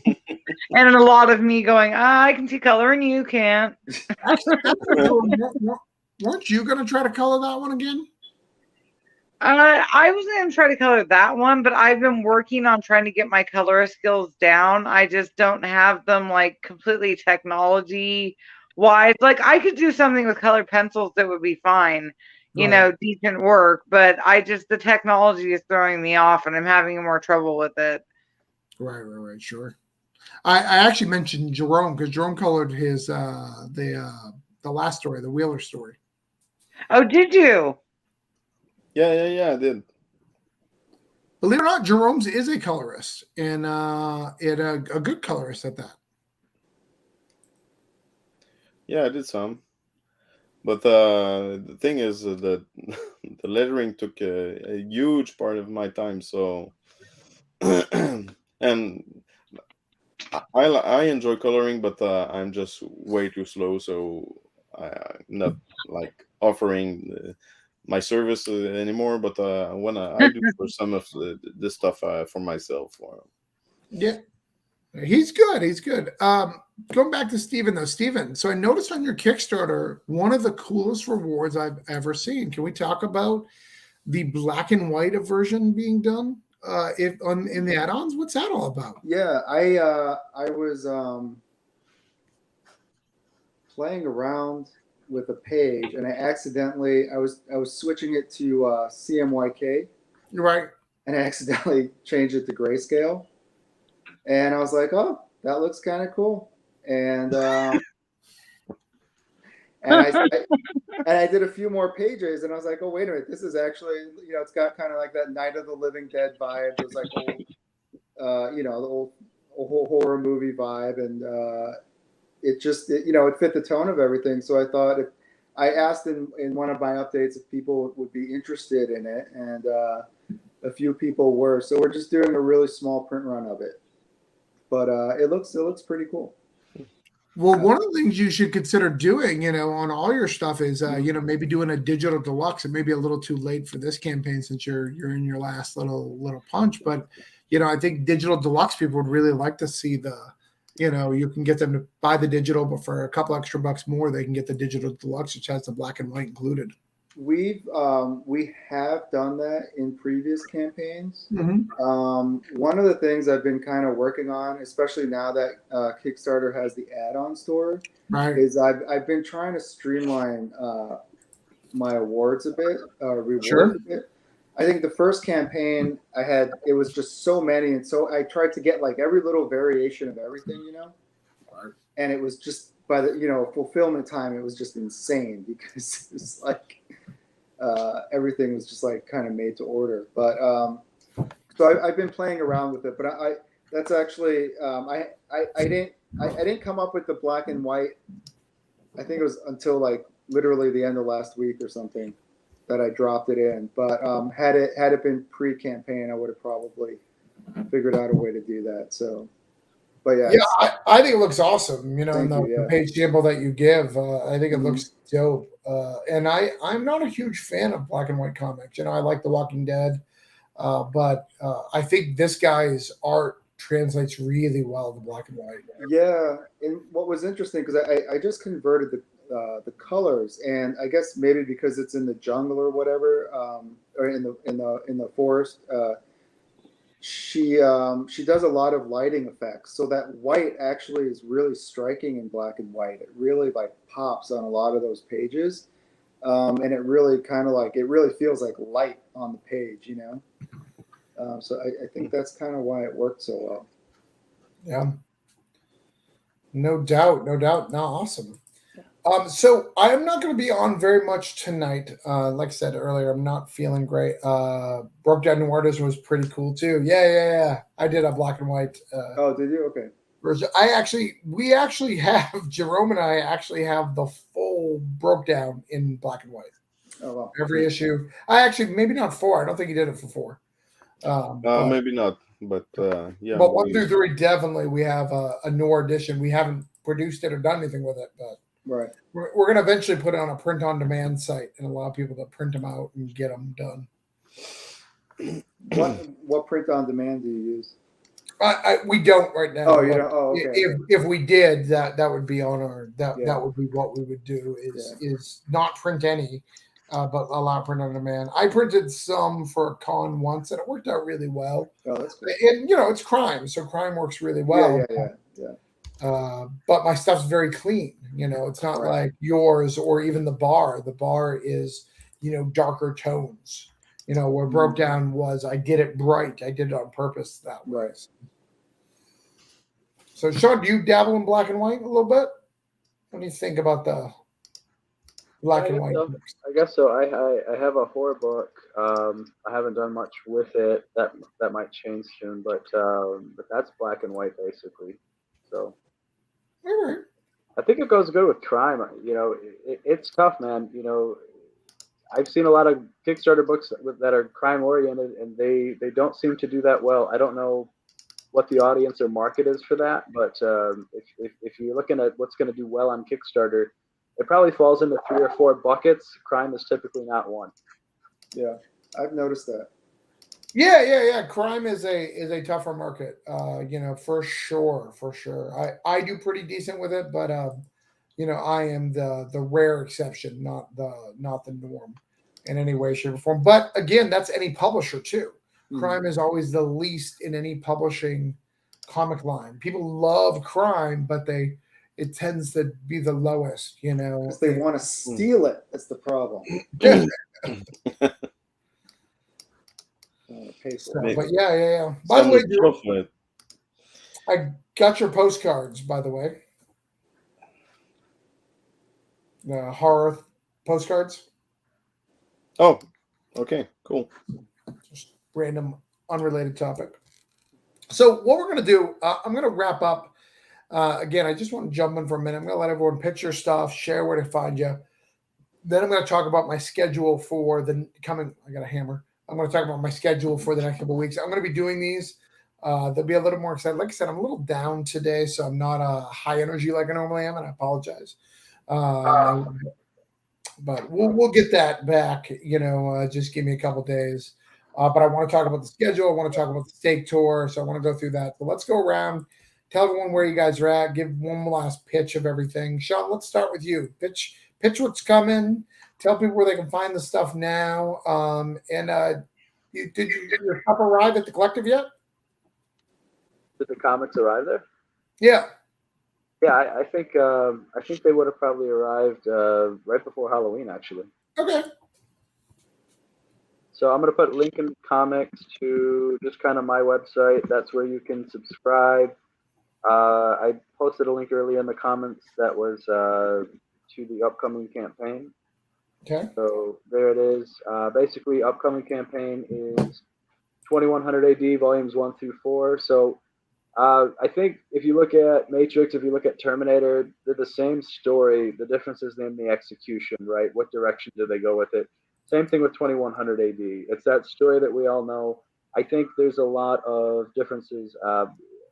a lot of me going, I can see color and you can't. Weren't you going to try to color that one again? I was going to try to color that one, but I've been working on trying to get my color skills down. I just don't have them like completely technology wise. Like I could do something with colored pencils that would be fine, decent work, but the technology is throwing me off and I'm having more trouble with it. Right. Sure. I actually mentioned Jerome because Jerome colored his the last story, the Wheeler story. Oh, did you? Yeah, I did. Believe it or not, Jerome's is a colorist and a good colorist at that. Yeah, I did some. But the thing is that the lettering took a huge part of my time. So, and I enjoy coloring, but I'm just way too slow. So I'm not like offering my service anymore. But when I do for some of this stuff for myself. Yeah. He's good. He's good. Going back to Steven, though. Steven, so I noticed on your Kickstarter, one of the coolest rewards I've ever seen. Can we talk about the black and white version being done in the add-ons? What's that all about? Yeah, I was playing around with a page, and I was switching it to CMYK, You're right. and I accidentally changed it to grayscale, and I was like, oh, that looks kind of cool, and and I did a few more pages, and I was like, oh, wait a minute, this is actually, it's got kind of like that Night of the Living Dead vibe. It was like old, the old horror movie vibe, and it fit the tone of everything. So I thought, if I asked in one of my updates if people would be interested in it, and a few people were. So we're just doing a really small print run of it, but it looks pretty cool. Well, one of the things you should consider doing, on all your stuff is, maybe doing a digital deluxe. It may be a little too late for this campaign since you're in your last little punch, but I think digital deluxe people would really like to see you can get them to buy the digital, but for a couple extra bucks more, they can get the digital deluxe, which has the black and white included. We have done that in previous campaigns. Mm-hmm. One of the things I've been kind of working on, especially now that Kickstarter has the add-on store, Right. is I've been trying to streamline my awards a bit, rewards Sure. a bit. I think the first campaign it was just so many, and so I tried to get like every little variation of everything, and it was just by the fulfillment time, it was just insane because it was like everything was just like kind of made to order. But so I've been playing around with it, but that's actually I didn't come up with the black and white. I think it was until like literally the end of last week or something that I dropped it in. But had it been pre-campaign, I would have probably figured out a way to do that. So, but yeah, I think it looks awesome. In Thank you, the yeah. page sample that you give, I think it Mhm. looks dope. And I'm not a huge fan of black and white comics. I like The Walking Dead, but I think this guy's art translates really well to black and white. Yeah, and what was interesting because I just converted the colors, and I guess maybe because it's in the jungle or whatever, or in the forest, she does a lot of lighting effects, so that white actually is really striking in black and white. It really like pops on a lot of those pages, and it really kind of like it really feels like light on the page, So I think that's kind of why it worked so well. Yeah. No doubt. No, awesome. So I'm not going to be on very much tonight. Like I said earlier, I'm not feeling great. Broke Down New Artist was pretty cool too. Yeah. I did a black and white. Oh, did you? Okay. Version. We actually have Jerome and I actually have the full Broke Down in black and white. Oh wow. Every issue. I actually maybe not 4. I don't think he did it for 4. But Maybe not, but yeah. but 1 through 3 definitely we have a Noir edition. We haven't produced it or done anything with it, but Right. we're going to eventually put it on a print on demand site and allow people to print them out and get them done. What print on demand do you use? We don't right now. Oh, you don't. Oh, okay. If we did, that would be on our Yeah. that would be what we would do is not print any, but allow print on demand. I printed some for a con once, and it worked out really well. Oh, that's good. And it's crime, so crime works really well. Yeah. But my stuff's very clean. It's not Right. like yours or even the bar. The bar is darker tones. Where Broke Down was, I did it bright. I did it on purpose that way. Right. So, Sean, do you dabble in black and white a little bit? What do you think about the black and white books? I guess so. I have a horror book. I haven't done much with it. That might change soon, but that's black and white basically. So All right. I think it goes good with crime. It's tough, man. I've seen a lot of Kickstarter books that are crime oriented, and they don't seem to do that well. I don't know what the audience or market is for that, but if you're looking at what's going to do well on Kickstarter, it probably falls into 3 or 4 buckets. Crime is typically not one. Yeah. I've noticed that. Yeah. Crime is a tougher market. For sure, for sure. I do pretty decent with it, but I am the rare exception, not the norm in any way, shape, or form. But again, that's any publisher too. Crime is always the least in any publishing comic line. People love crime, but it tends to be the lowest, Because they want to steal it. That's the problem. Pay for it. But yeah. By the way, Someone's I got your postcards, by the way. The horror postcards. Oh, okay, cool. Just random, unrelated topic. So what we're going to do, I'm going to wrap up. Again, I just want to jump in for a minute. I'm going to let everyone pitch your stuff, share where to find you. Then I'm going to talk about my schedule for the coming. I got a hammer. I'm going to talk about my schedule for the next couple of weeks. I'm going to be doing these. They'll be a little more excited. Like I said, I'm a little down today, so I'm not high energy like I normally am, and I apologize. But we'll get that back. Just give me a couple days. But I want to talk about the schedule. I want to talk about the stake tour. So I want to go through that. So let's go around. Tell everyone where you guys are at. Give one last pitch of everything. Sean, let's start with you. Pitch what's coming. Tell people where they can find the stuff now. Did your stuff arrive at the collective yet? Did the comics arrive there? Yeah. Yeah, I think they would have probably arrived right before Halloween, actually. Okay. So I'm going to put link in comics to just kind of my website. That's where you can subscribe. I posted a link earlier in the comments that was to the upcoming campaign. Okay. So there it is. Basically, upcoming campaign is 2100 AD, volumes 1 through 4. So I think if you look at Matrix, if you look at Terminator, they're the same story. The difference is in the execution, right? What direction do they go with it? Same thing with 2100 AD. It's that story that we all know. I think there's a lot of differences.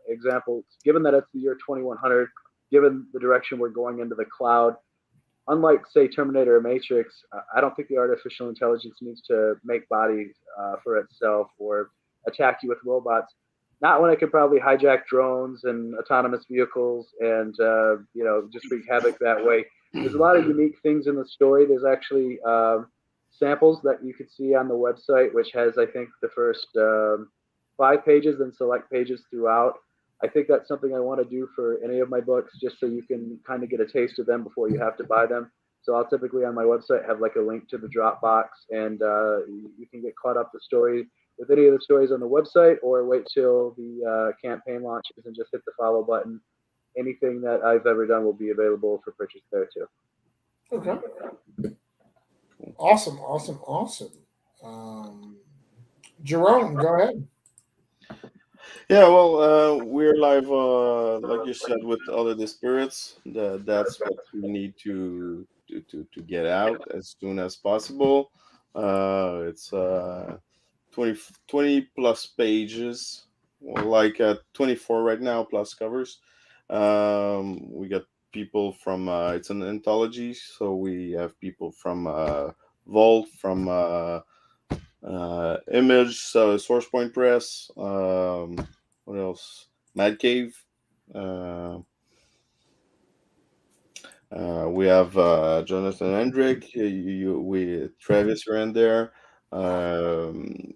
Example, given that it's the year 2100, given the direction we're going into the cloud, unlike, say, Terminator or Matrix, I don't think the artificial intelligence needs to make bodies for itself or attack you with robots. Not when it could probably hijack drones and autonomous vehicles and just wreak havoc that way. There's a lot of unique things in the story. There's actually samples that you could see on the website, which has, I think, the first 5 pages and select pages throughout. I think that's something I want to do for any of my books, just so you can kind of get a taste of them before you have to buy them. So I'll typically on my website have like a link to the Dropbox, and you can get caught up the story with any of the stories on the website, or wait till the campaign launches and just hit the follow button. Anything that I've ever done will be available for purchase there too. Okay. Awesome. Jerome, go ahead. Yeah, well, we're live, like you said, with All of the Spirits. That's what we need to get out as soon as possible. It's 20 plus pages, like 24 right now, plus covers. We got people from, it's an anthology, so we have people from Vault, from Image, Source Point Press, what else? Mad Cave. We have Jonathan Hendrick. Travis are in there. Who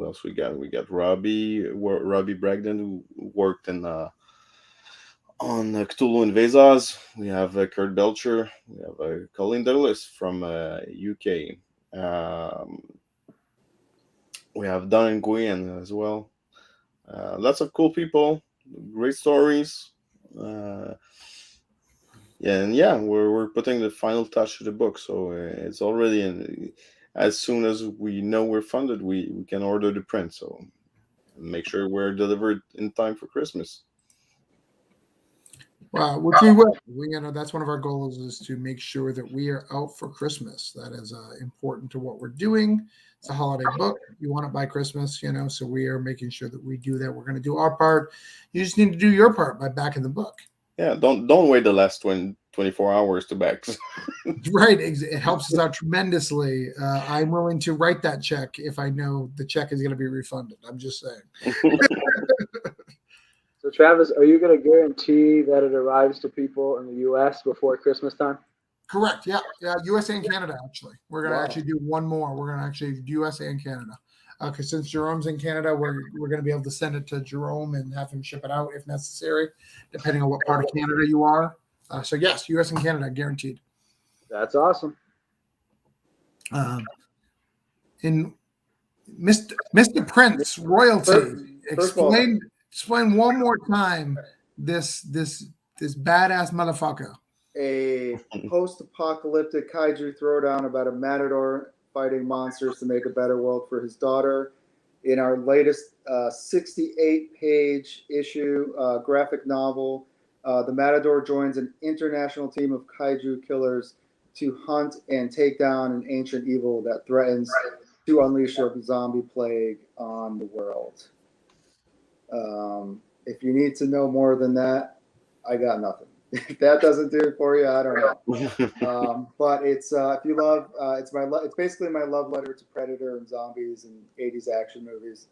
else we got? We got Robbie Bragdon, who worked on Cthulhu and Vezas. We have Kurt Belcher. We have Colleen Douglas from UK. We have Don and Nguyen as well. Lots of cool people, great stories. We're putting the final touch to the book, so it's already in. As soon as we know we're funded, we can order the print. So make sure we're delivered in time for Christmas. Wow, which we will. That's one of our goals, is to make sure that we are out for Christmas. That is important to what we're doing. It's a holiday book. You want it by Christmas, so we are making sure that we do that. We're going to do our part. You just need to do your part by backing the book. Yeah, don't wait the last 24 hours to back. Right. It helps us out tremendously. I'm willing to write that check if I know the check is going to be refunded. I'm just saying. So, Travis, are you going to guarantee that it arrives to people in the U.S. before Christmas time? Correct. Yeah. Yeah. USA and Canada, actually. We're going to Wow. actually do one more. We're going to actually do USA and Canada. Because since Jerome's in Canada, we're going to be able to send it to Jerome and have him ship it out if necessary, depending on what part of Canada you are. So, yes, US and Canada, guaranteed. That's awesome. In Mr. Prince, royalty, explain one more time this badass motherfucker. A post-apocalyptic kaiju throwdown about a matador fighting monsters to make a better world for his daughter. In our latest 68-page issue graphic novel, the matador joins an international team of kaiju killers to hunt and take down an ancient evil that threatens to unleash a zombie plague on the world. If you need to know more than that, I got nothing. If that doesn't do it for you, I don't know. But it's if you love, it's basically my love letter to Predator and zombies and 80s action movies.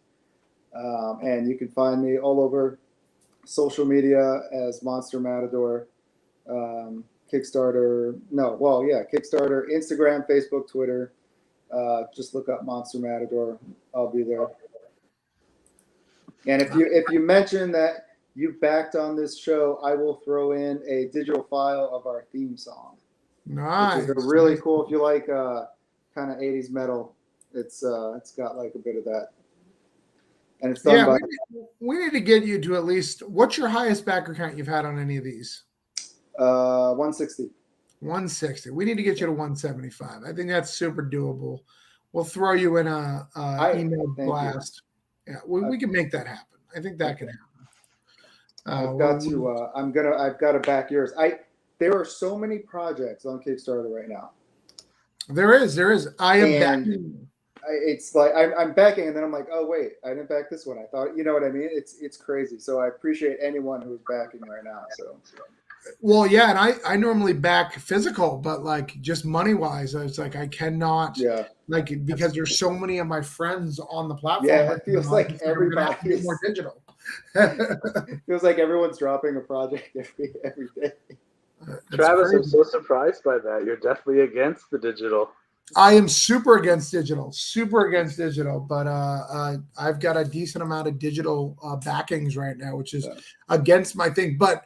And you can find me all over social media as Monster Matador, Kickstarter, Instagram, Facebook, Twitter. Just look up Monster Matador. I'll be there. And if you mention that you backed on this show, I will throw in a digital file of our theme song. Nice. Which is really cool. If you like kind of 80s metal, it's got like a bit of that. And it's done by. We need to get you to at least. What's your highest backer count you've had on any of these? 160. 160. We need to get you to 175. I think that's super doable. We'll throw you in a email blast. Yeah, we can make that happen. I think that can happen. I've got to back yours. There are so many projects on Kickstarter right now. There is. I am backing. It's like I'm backing, and then I'm like, oh wait, I didn't back this one. I thought, you know what I mean? It's crazy. So I appreciate anyone who's backing right now. So. Well, yeah, and I normally back physical, but like just money wise, it's like I cannot, because there's so many of my friends on the platform. Yeah, it feels like everybody is more digital. Feels like everyone's dropping a project every day. Travis, I'm so surprised by that. You're definitely against the digital. I am super against digital, but I've got a decent amount of digital backings right now, which is against my thing. But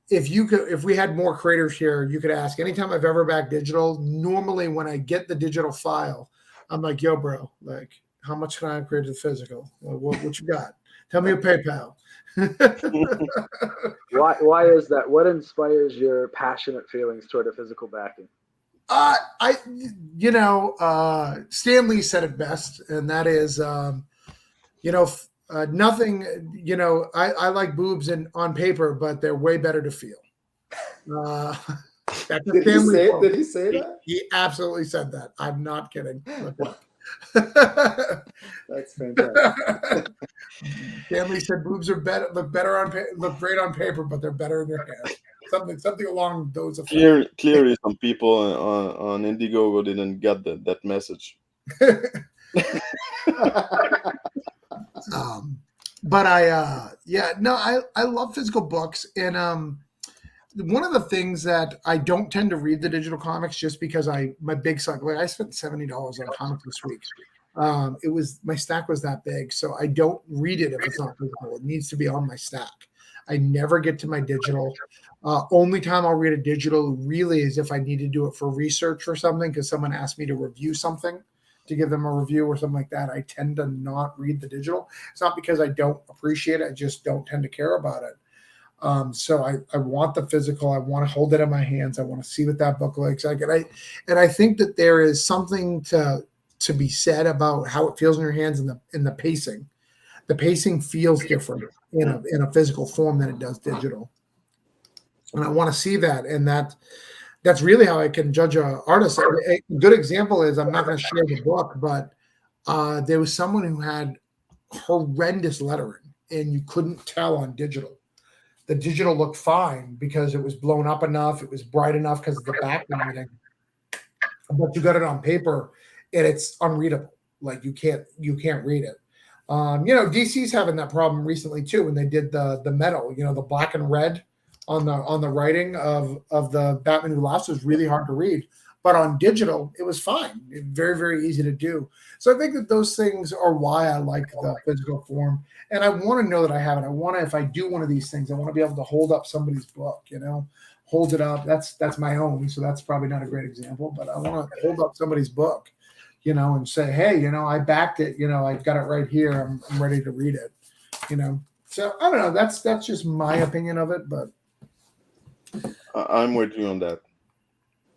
if we had more creators here, you could ask. Anytime I've ever backed digital, normally when I get the digital file, I'm like, yo, bro, like, how much can I upgrade to the physical? What you got? Tell me a PayPal. Why is that? What inspires your passionate feelings toward a physical backing? Stan Lee said it best, and that is, nothing. I like boobs on paper, but they're way better to feel. That's Did he say that? He absolutely said that. I'm not kidding. That's fantastic. Stanley said boobs are better, look great on paper, but they're better in their hands. Something along those effects. Clearly, some people on Indiegogo didn't get that message. But I love physical books, and one of the things that I don't tend to read the digital comics just because my big suck. Like I spent $70 on comics this week. My stack was that big, so I don't read it if it's not physical. It needs to be on my stack. I never get to my digital. Only time I'll read a digital really is if I need to do it for research or something because someone asked me to review something, to give them a review or something like that. I tend to not read the digital. It's not because I don't appreciate it. I just don't tend to care about it. So I want the physical. I want to hold it in my hands. I want to see what that book looks like. And I think that there is something to be said about how it feels in your hands and the pacing. The pacing feels different in a physical form than it does digital. And I want to see that. And that's really how I can judge an artist. A good example is, I'm not going to share the book, but there was someone who had horrendous lettering and you couldn't tell on digital. The digital looked fine because it was blown up enough, it was bright enough because of the backlighting. But you got it on paper, and it's unreadable. Like you can't read it. DC's having that problem recently too when they did the metal. The black and red on the writing of the Batman Who Laughs was really hard to read. But on digital, it was fine. Very, very easy to do. So I think that those things are why I like the physical form. And I want to know that I have it. I want to, if I do one of these things, I want to be able to hold up somebody's book, hold it up. That's my own. So that's probably not a great example, but I want to hold up somebody's book, and say, hey, I backed it. I've got it right here. I'm ready to read it, So I don't know. That's just my opinion of it, but I'm with you on that.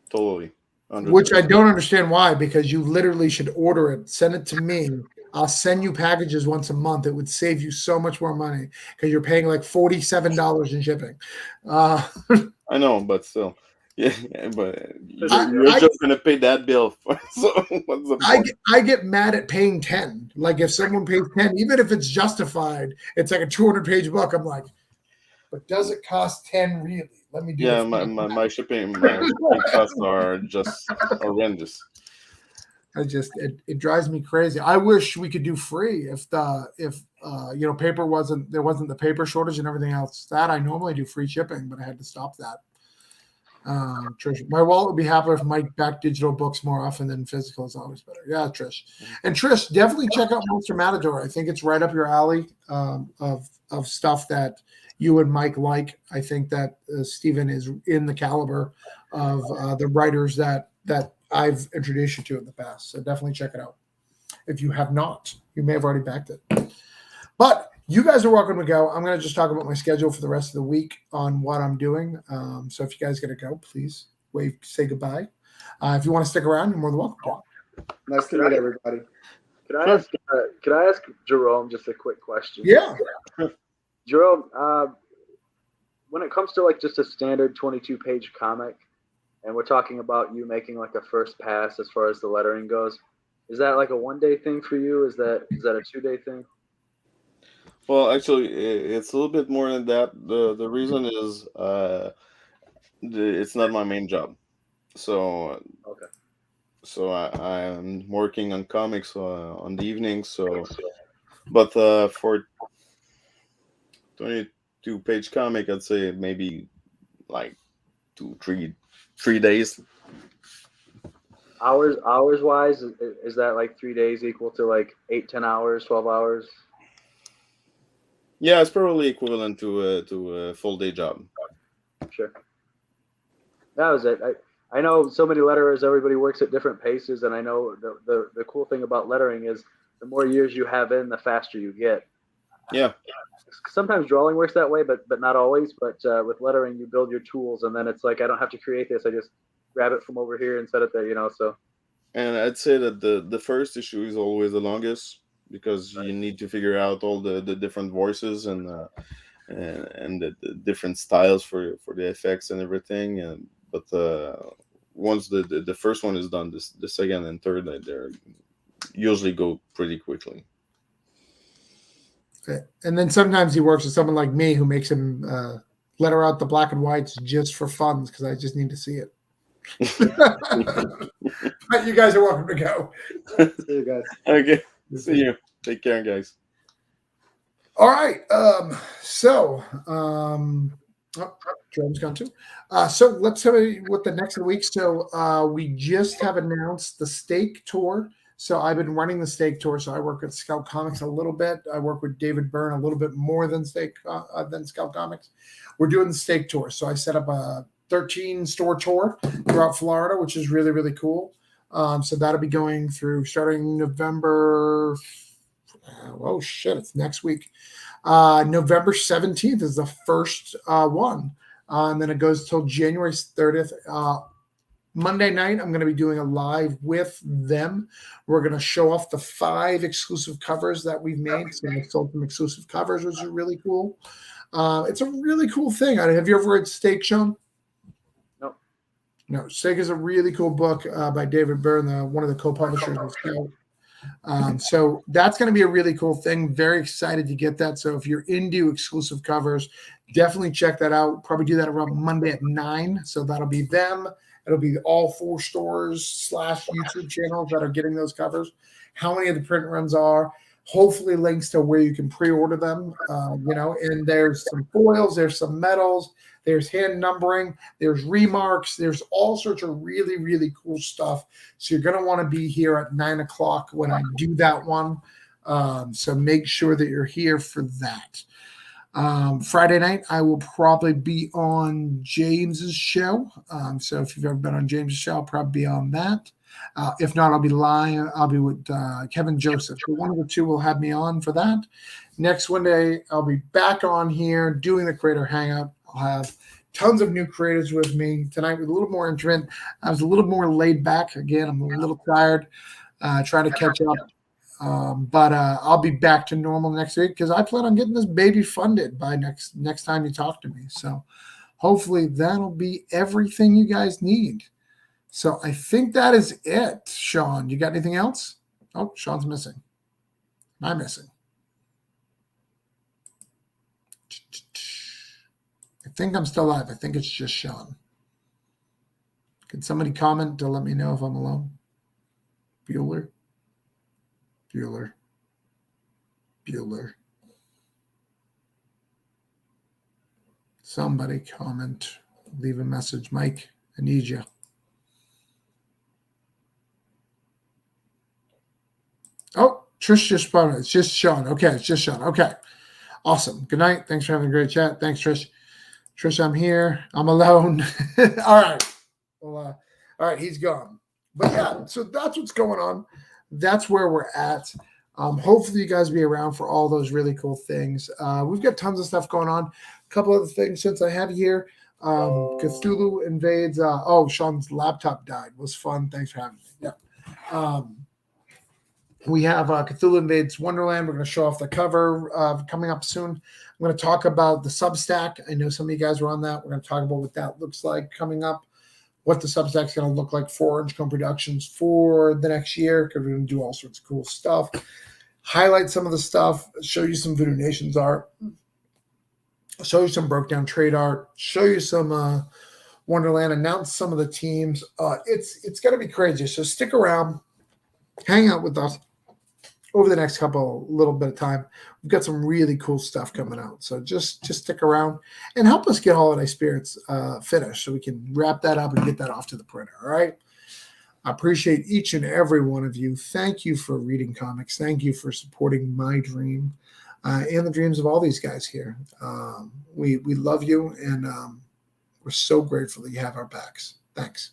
Totally. Which I don't understand why, because you literally should order it, send it to me. I'll send you packages once a month. It would save you so much more money because you're paying like $47 in shipping. I know, but still, yeah. But you're just gonna pay that bill. So what's the point? I get mad at paying 10. Like if someone pays 10, even if it's justified, it's like a 200-page book. I'm like, but does it cost 10 really? Let me do Yeah, my shipping costs are just horrendous. It drives me crazy. I wish we could do free if paper wasn't the paper shortage and everything else. That I normally do free shipping, but I had to stop that. Trish, my wallet would be happier if Mike backed digital books more often than physical is always better. Yeah, Trish. And Trish, definitely check out Monster Matador. I think it's right up your alley of stuff that you and Mike like. I think that Stephen is in the caliber of the writers that I've introduced you to in the past. So definitely check it out. If you have not, you may have already backed it. But you guys are welcome to go. I'm going to just talk about my schedule for the rest of the week on what I'm doing. So if you guys got to go, please say goodbye. If you want to stick around, you're more than welcome to. Nice to meet everybody. Could I ask Jerome just a quick question? Yeah. Jerome, when it comes to like just a standard 22-page comic, and we're talking about you making like a first pass as far as the lettering goes, is that like a one-day thing for you? Is that a 2-day thing? Well, actually, it's a little bit more than that. The reason is it's not my main job. So okay. So I'm working on comics on the evenings. So, but for 22-page comic, I'd say maybe like 3 days. Hours wise, is that like 3 days equal to like 8-10 hours, 12 hours? Yeah, it's probably equivalent to a full day job. Sure. That was it. I know so many letterers, everybody works at different paces, and I know the cool thing about lettering is the more years you have in, the faster you get. Yeah. Sometimes drawing works that way, but not always. But with lettering, you build your tools, and then it's like I don't have to create this. I just grab it from over here and set it there, So. And I'd say that the first issue is always the longest because you need to figure out all the different voices and the different styles for the effects and everything. But once the first one is done, the second and third they usually go pretty quickly. Okay. And then sometimes he works with someone like me who makes him letter out the black and whites just for fun because I just need to see it. But you guys are welcome to go. See you guys. Okay. See you. Take care, guys. All right. Jerome's gone too. So let's tell you what the next week. So we just have announced the Stake Tour. So I've been running the Stake Tour. So I work at Scout Comics a little bit. I work with David Byrne a little bit more than Scout Comics. We're doing the Stake Tour. So I set up a 13-store tour throughout Florida, which is really, really cool. So that'll be going through starting November. Oh shit! It's next week. November 17th is the first one, and then it goes till January 30th. Monday night, I'm going to be doing a live with them. We're going to show off the 5 exclusive covers that we've made. So we sold some exclusive covers, which are really cool. It's a really cool thing. Have you ever read Stake, Sean? No, Stake is a really cool book by David Byrne, one of the co-publishers of Scout. So that's going to be a really cool thing. Very excited to get that. So if you're into exclusive covers, definitely check that out. Probably do that around Monday at 9. So that'll be them. It'll be all 4 stores / YouTube channels that are getting those covers. How many of the print runs are. Hopefully links to where you can pre-order them. And there's some foils, there's some metals, there's hand numbering, there's remarks, there's all sorts of really, really cool stuff. So you're going to want to be here at 9 o'clock when I do that one. So make sure that you're here for that. Friday night, I will probably be on James's show. So if you've ever been on James's show, I'll probably be on that. If not, I'll be live. I'll be with Kevin Joseph. So one of the two will have me on for that. Next Monday, I'll be back on here doing the Creator Hangout. I'll have tons of new creators with me tonight with a little more intimate. I was a little more laid back. Again, I'm a little tired, trying to catch up. But I'll be back to normal next week because I plan on getting this baby funded by next time you talk to me. So hopefully that'll be everything you guys need. So I think that is it. Sean, you got anything else? Oh, Sean's missing. Am I missing? I think I'm still live. I think it's just Sean. Can somebody comment to let me know if I'm alone? Bueller. Somebody comment. Leave a message. Mike, I need you. Oh, Trish just spun it. It's just Sean. Okay, it's just Sean. Okay. Awesome. Good night. Thanks for having a great chat. Thanks, Trish. Trish, I'm here. I'm alone. All right. Well, all right, he's gone. But yeah, so that's what's going on. That's where we're at. Hopefully you guys will be around for all those really cool things. We've got tons of stuff going on. A couple other things since I have you here. Cthulhu invades. Sean's laptop died. It was fun. Thanks for having me. Yeah. We have Cthulhu Invades Wonderland. We're going to show off the cover coming up soon. I'm going to talk about the Substack. I know some of you guys were on that. We're going to talk about what that looks like coming up, what the Substack's going to look like for Orange Cone Productions for the next year, because we're going to do all sorts of cool stuff. Highlight some of the stuff, show you some Voodoo Nations art, show you some broke down trade art, show you some Wonderland, announce some of the teams. It's going to be crazy. So stick around, hang out with us over the next little bit of time. We've got some really cool stuff coming out. So just stick around and help us get Holiday Spirits finished so we can wrap that up and get that off to the printer. All right. I appreciate each and every one of you. Thank you for reading comics. Thank you for supporting my dream and the dreams of all these guys here. We love you, and we're so grateful that you have our backs. Thanks.